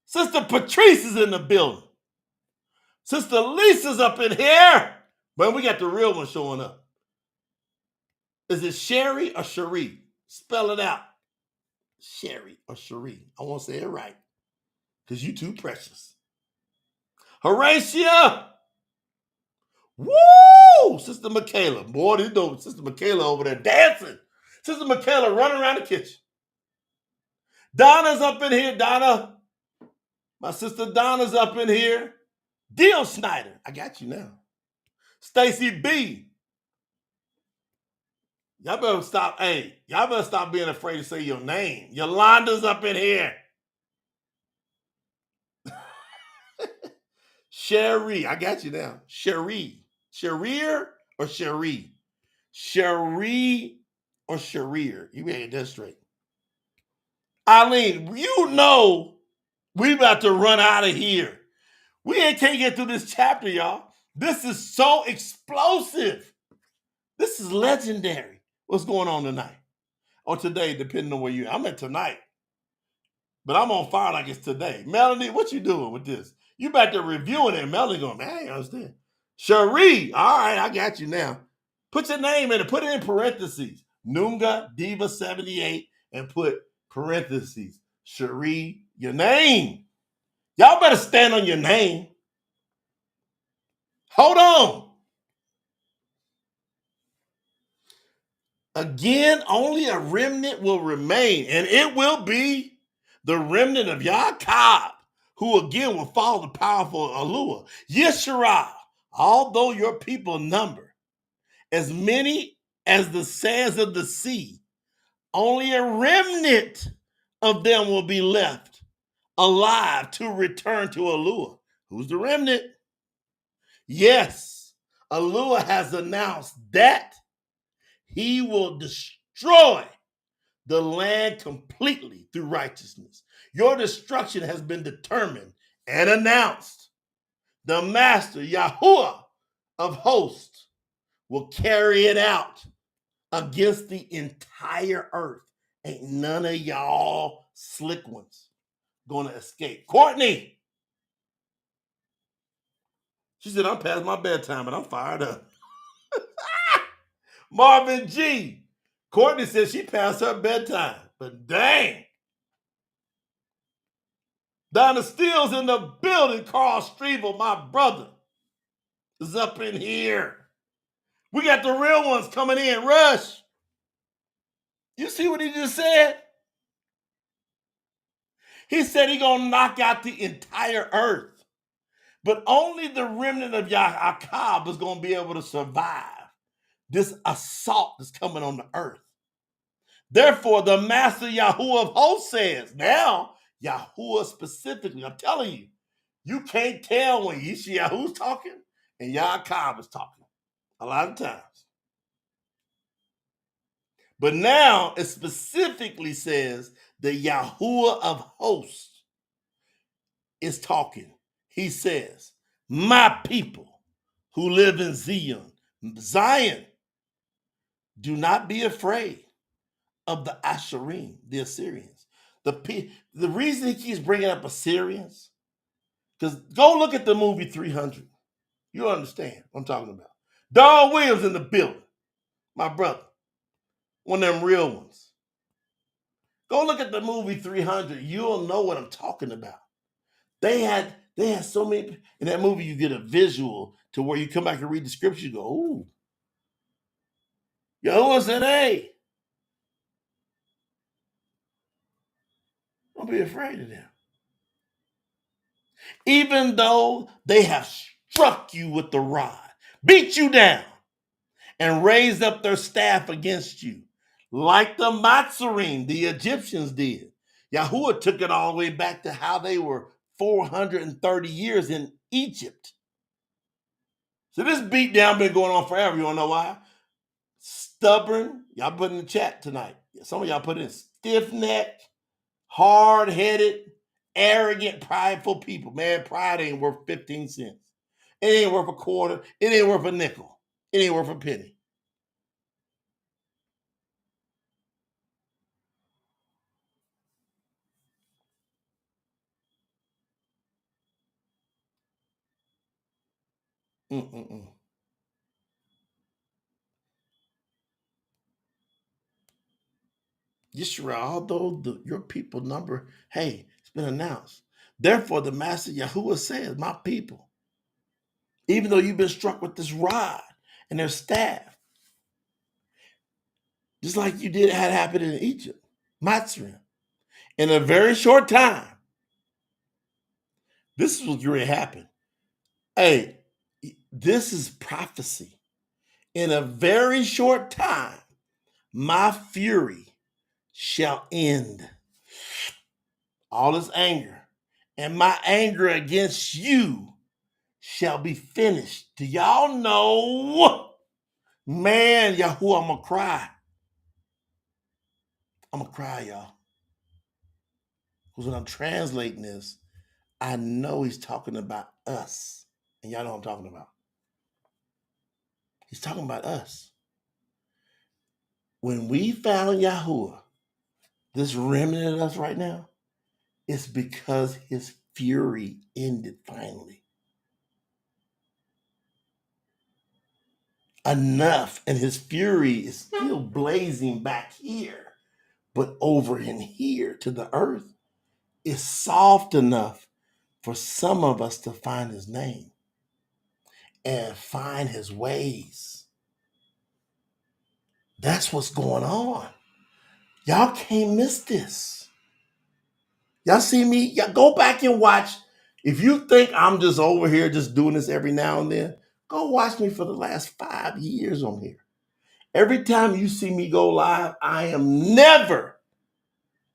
Sister Patrice is in the building. Sister Lisa's up in here. But we got the real one showing up. Is it Sherry or Cherie? Spell it out. Sherry or Cherie. I won't say it right. Because you too precious. Horatia. Woo! Sister Michaela. Boy, this know Sister Michaela over there dancing. Sister Michaela running around the kitchen. Donna's up in here. Donna. My sister Donna's up in here. Deal Snyder. I got you now. Stacy B. Y'all better stop. Hey, y'all better stop being afraid to say your name. Yolanda's up in here. Sherry. I got you now. Sherry. Sherir or Cherie? Cherie or Sherir? You better get that straight. Eileen, you know we about to run out of here. We can't get through this chapter, y'all. This is so explosive. This is legendary. What's going on tonight? Or today, depending on where you are. I'm at tonight. But I'm on fire like it's today. Melanie, what you doing with this? You back there reviewing it, and Melanie going, man, I ain't understand. Cherie, all right, I got you now. Put your name in it. Put it in parentheses. Nunga Diva 78 and put parentheses. Cherie, your name. Y'all better stand on your name. Hold on. Again, only a remnant will remain, and it will be the remnant of YAHUAH, who again will follow the powerful YAHUAH. Yishaiyahu, although your people number as many as the sands of the sea, only a remnant of them will be left alive to return to YAHUAH. Who's the remnant? Yes, YAHUAH has announced that he will destroy the land completely through righteousness. Your destruction has been determined and announced. The Master, YAHUAH of hosts, will carry it out against the entire earth. Ain't none of y'all slick ones gonna escape. Courtney, she said, I'm past my bedtime, but I'm fired up. Marvin G. Courtney said she passed her bedtime, but dang. Donna Steele's in the building. Carl Strevel, my brother, is up in here. We got the real ones coming in. Rush. You see what he just said? He said he's going to knock out the entire earth. But only the remnant of YAHUAH is going to be able to survive this assault that's coming on the earth. Therefore, the Master YAHUAH of hosts says, now, YAHUAH specifically, I'm telling you, you can't tell when Yishaiyahu's talking and YAHUAH is talking a lot of times. But now it specifically says the YAHUAH of hosts is talking. He says, my people who live in Zion, do not be afraid of the Assyrians, the Assyrians. The reason he keeps bringing up Assyrians, because go look at the movie 300. You'll understand what I'm talking about. Don Williams in the building, my brother, one of them real ones. Go look at the movie 300. You'll know what I'm talking about. They had so many. In that movie, you get a visual to where you come back and read the scripture. You go, ooh. Yahuwah said, hey, don't be afraid of them. Even though they have struck you with the rod, beat you down, and raised up their staff against you, like the Matzarim, the Egyptians did. Yahuwah took it all the way back to how they were 430 years in Egypt. So this beat down been going on forever. You want to know why? Stubborn. Y'all put in the chat tonight. Some of y'all put in stiff-necked, hard-headed, arrogant, prideful people. Man, pride ain't worth 15 cents. It ain't worth a quarter. It ain't worth a nickel. It ain't worth a penny. Mm-mm-mm. Yisrael, although your people number, hey, it's been announced. Therefore, the Master YAHUAH says, my people, even though you've been struck with this rod and their staff, just like you did had happened in Egypt, Matzrim, in a very short time, this is what's going to happen. Hey, this is prophecy. In a very short time, my fury shall end. All this anger, and my anger against you shall be finished. Do y'all know? Man, Yahuwah, I'm gonna cry. I'm gonna cry, y'all. Because when I'm translating this, I know he's talking about us. And y'all know what I'm talking about. He's talking about us. When we found Yahuwah, this remnant of us right now, it's because his fury ended finally. Enough, and his fury is still blazing back here, but over in here to the earth is soft enough for some of us to find his name and find his ways. That's what's going on. Y'all can't miss this. Y'all see me? Y'all go back and watch. If you think I'm just over here just doing this every now and then, go watch me for the last 5 years on here. Every time you see me go live, I am never,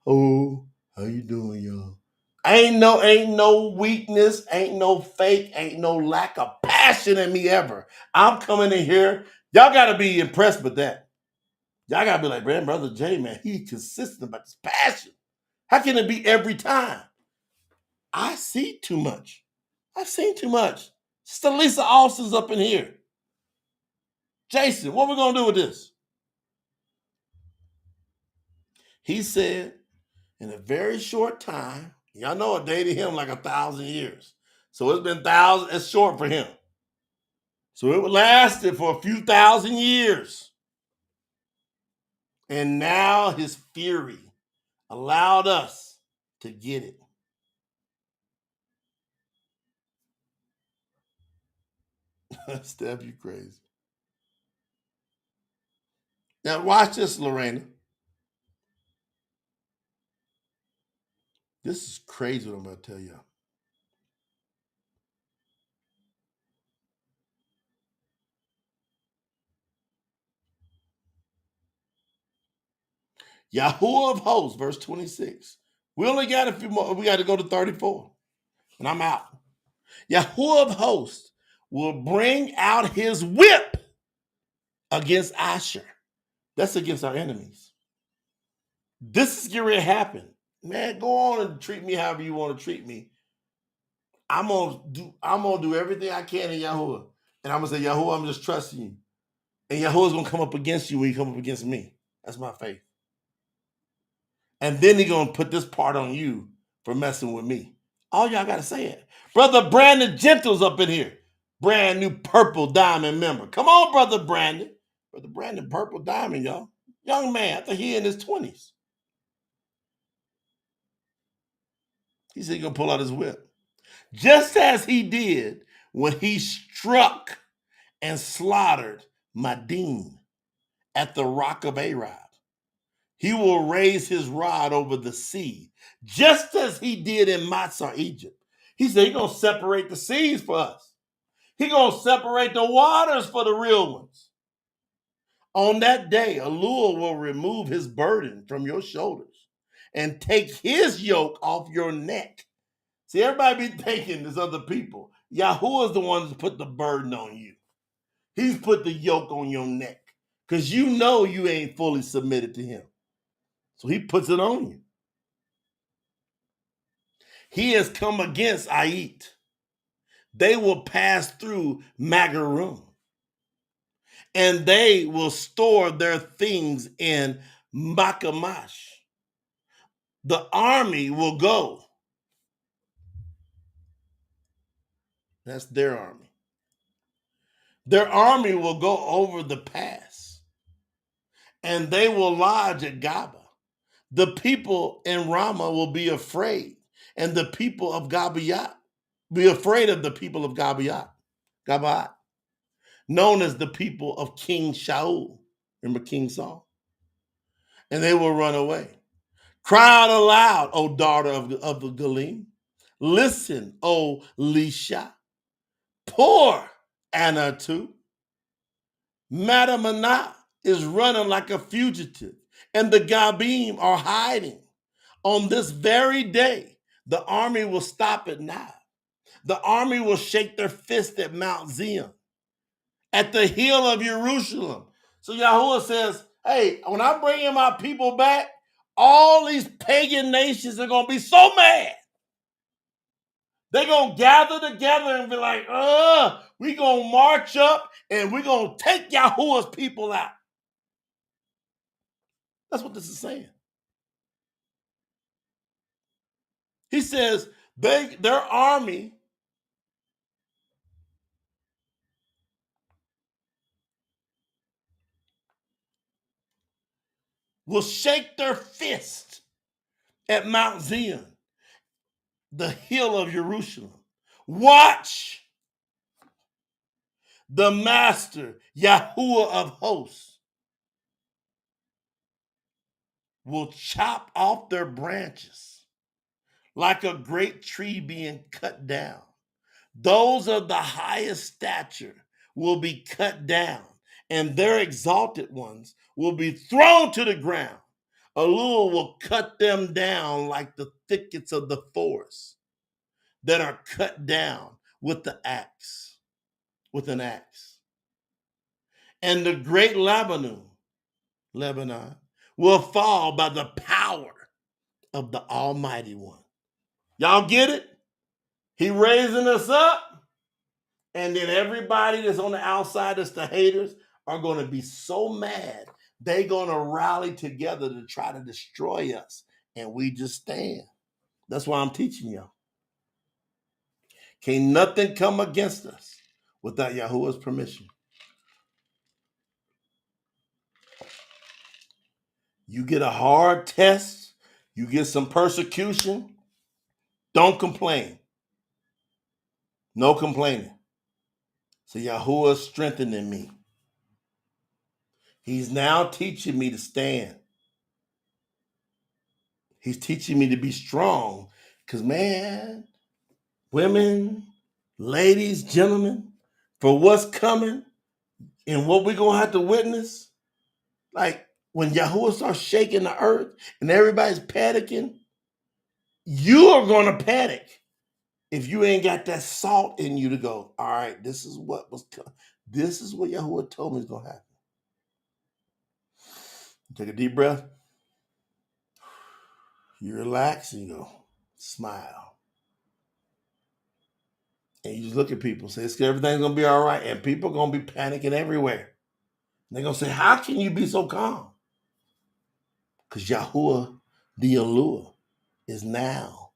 oh, how you doing, y'all? Ain't no weakness, ain't no fake, ain't no lack of passion in me ever. I'm coming in here. Y'all gotta be impressed with that. Y'all gotta be like, man, Brother Jay, man, he consistent about this passion. How can it be every time? I see too much. I've seen too much. Sister Lisa Austin's up in here. Jason, what we gonna do with this? He said, in a very short time, y'all know it dated him like 1,000 years. So it's been thousands, it's short for him. So it lasted for a few thousand years. And now his fury allowed us to get it. Steph, you crazy. Now watch this, Lorena. This is crazy what I'm about to tell you. Yahuwah of hosts, verse 26. We only got a few more. We got to go to 34. And I'm out. Yahuwah of hosts will bring out his whip against Ashur. That's against our enemies. This is getting ready to happen. Man, go on and treat me however you want to treat me. I'm gonna do everything I can in Yahuwah. And I'm gonna say, Yahuwah, I'm just trusting you. And Yahuwah's gonna come up against you when you come up against me. That's my faith. And then he's gonna put this part on you for messing with me. All y'all gotta say it. Brother Brandon Gentle's up in here. Brand new purple diamond member. Come on, Brother Brandon. Brother Brandon, purple diamond, y'all. Young man, I think he in his 20s. He said he's gonna pull out his whip. Just as he did when he struck and slaughtered Madin at the rock of Arab. He will raise his rod over the sea, just as he did in Matzah, Egypt. He said he's going to separate the seas for us. He's going to separate the waters for the real ones. On that day, Elul will remove his burden from your shoulders and take his yoke off your neck. See, everybody be thinking there's other people. Yahuwah is the one that put the burden on you. He's put the yoke on your neck because you know you ain't fully submitted to him. So he puts it on you. He has come against Ait. They will pass through Magarum, and they will store their things in Makamash. The army will go. That's their army. Their army will go over the pass, and they will lodge at Gaba. The people in Ramah will be afraid, and the people of Gabayat be afraid of the people of Gabayat, known as the people of King Shaul. Remember King Saul? And they will run away. Cry out aloud, O daughter of the Galim. Listen, O Lisha. Poor Anatu. Madamana is running like a fugitive, and the Gabim are hiding. On this very day, the army will stop at Nab. The army will shake their fist at Mount Zion, at the hill of Jerusalem. So Yahuwah says, hey, when I bring in my people back, all these pagan nations are going to be so mad. They're going to gather together and be like, we're going to march up and we're going to take Yahuwah's people out. That's what this is saying. He says, Their army will shake their fist at Mount Zion, the hill of Jerusalem. Watch the master, YAHUAH of hosts, will chop off their branches like a great tree being cut down. Those of the highest stature will be cut down, and their exalted ones will be thrown to the ground. Allure will cut them down like the thickets of the forest that are cut down with the axe, with an axe. And the great Lebanon, will fall by the power of the Almighty One. Y'all get it? He raising us up, and then everybody that's on the outside, that's the haters, are going to be so mad, they going to rally together to try to destroy us, and we just stand. That's why I'm teaching y'all. Can't nothing come against us without Yahuwah's permission. You get a hard test, you get some persecution, don't complain. No complaining. So Yahuwah is strengthening me. He's now teaching me to stand. He's teaching me to be strong. Because, man, women, ladies, gentlemen, for what's coming and what we're going to have to witness, like when Yahuwah starts shaking the earth and everybody's panicking, you are going to panic if you ain't got that salt in you to go, all right, this is what Yahuwah told me is going to happen. Take a deep breath. You relax and you go, smile. And you just look at people, say, everything's going to be all right. And people are going to be panicking everywhere. And they're going to say, how can you be so calm? Because Yahuwah, the Allure, is now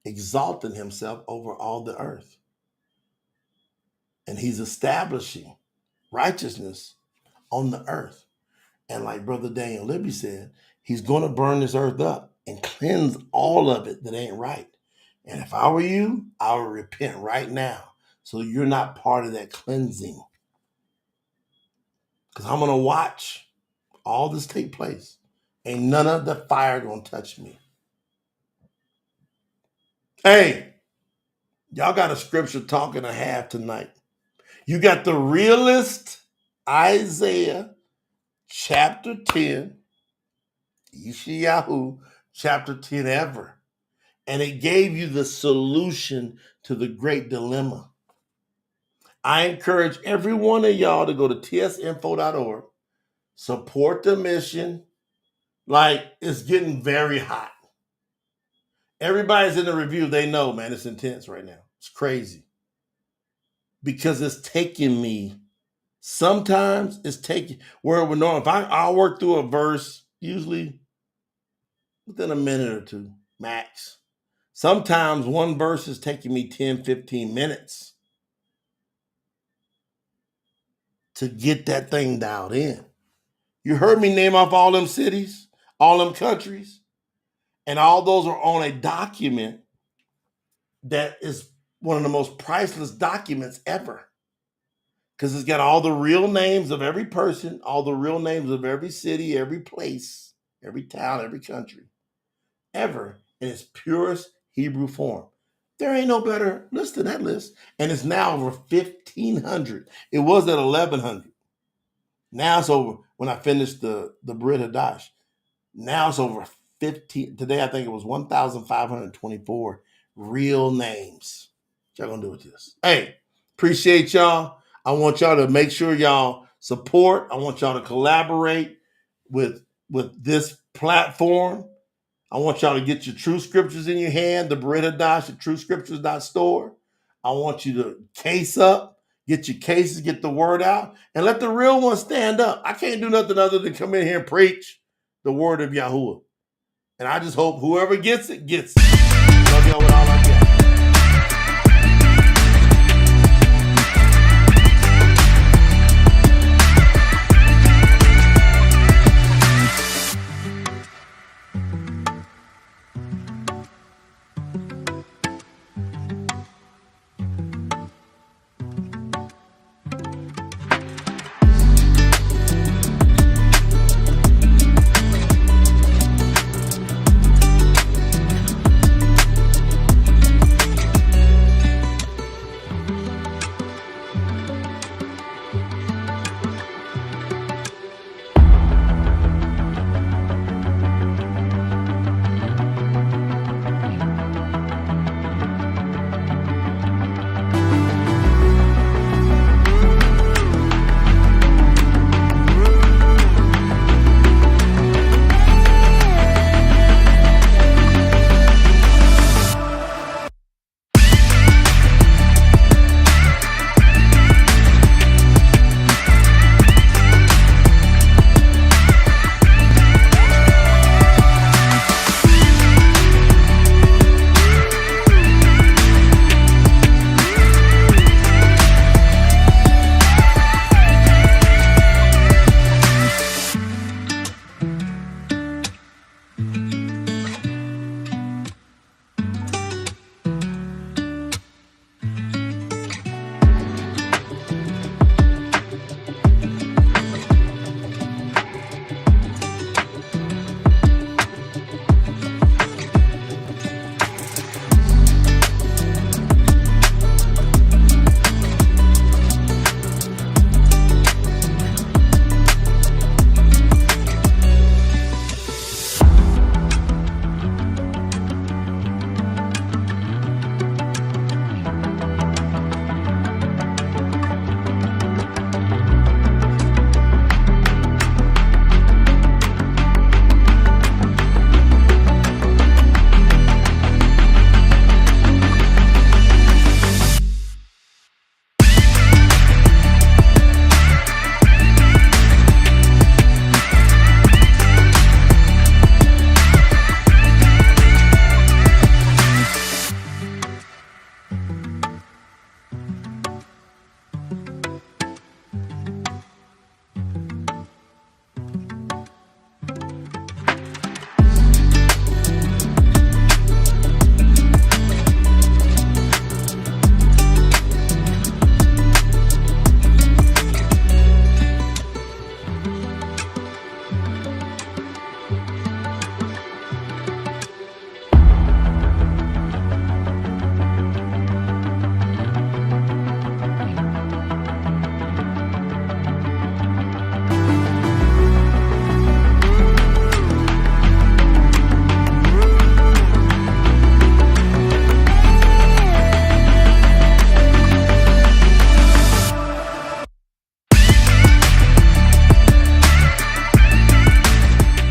exalting himself over all the earth. And he's establishing righteousness on the earth. And like Brother Daniel Libby said, he's going to burn this earth up and cleanse all of it that ain't right. And if I were you, I would repent right now so you're not part of that cleansing. Because I'm going to watch all this take place. Ain't none of the fire going to touch me. Hey, y'all got a scripture talk and a half tonight. You got the Realest, Isaiah chapter 10, Yishaiyahu chapter 10 ever. And it gave you the solution to the great dilemma. I encourage every one of y'all to go to tsinfo.org, support the mission. Like, it's getting very hot. Everybody's in the review. They know, man, it's intense right now. It's crazy. Because it's taking me, sometimes it's taking, where we're normal. If I'll work through a verse, usually within a minute or two, max. Sometimes one verse is taking me 10, 15 minutes to get that thing dialed in. You heard me name off all them cities, all them countries, and all those are on a document that is one of the most priceless documents ever. Because it's got all the real names of every person, all the real names of every city, every place, every town, every country, ever in its purest Hebrew form. There ain't no better list than that list. And it's now over 1,500. It was at 1,100. Now it's over, when I finished the Brit Hadash, now it's over 15. Today I think it was 1,524 real names. What y'all gonna do with this? Hey, appreciate y'all. I want y'all to make sure y'all support. I want y'all to collaborate with this platform. I want y'all to get your Truth Scriptures in your hand, the Brit Hadash at truthscriptures.store. I want you to case up, get your cases, get the word out, and let the real ones stand up. I can't do nothing other than come in here and preach the word of Yahuwah. And I just hope whoever gets it, gets it. Love y'all with all I got.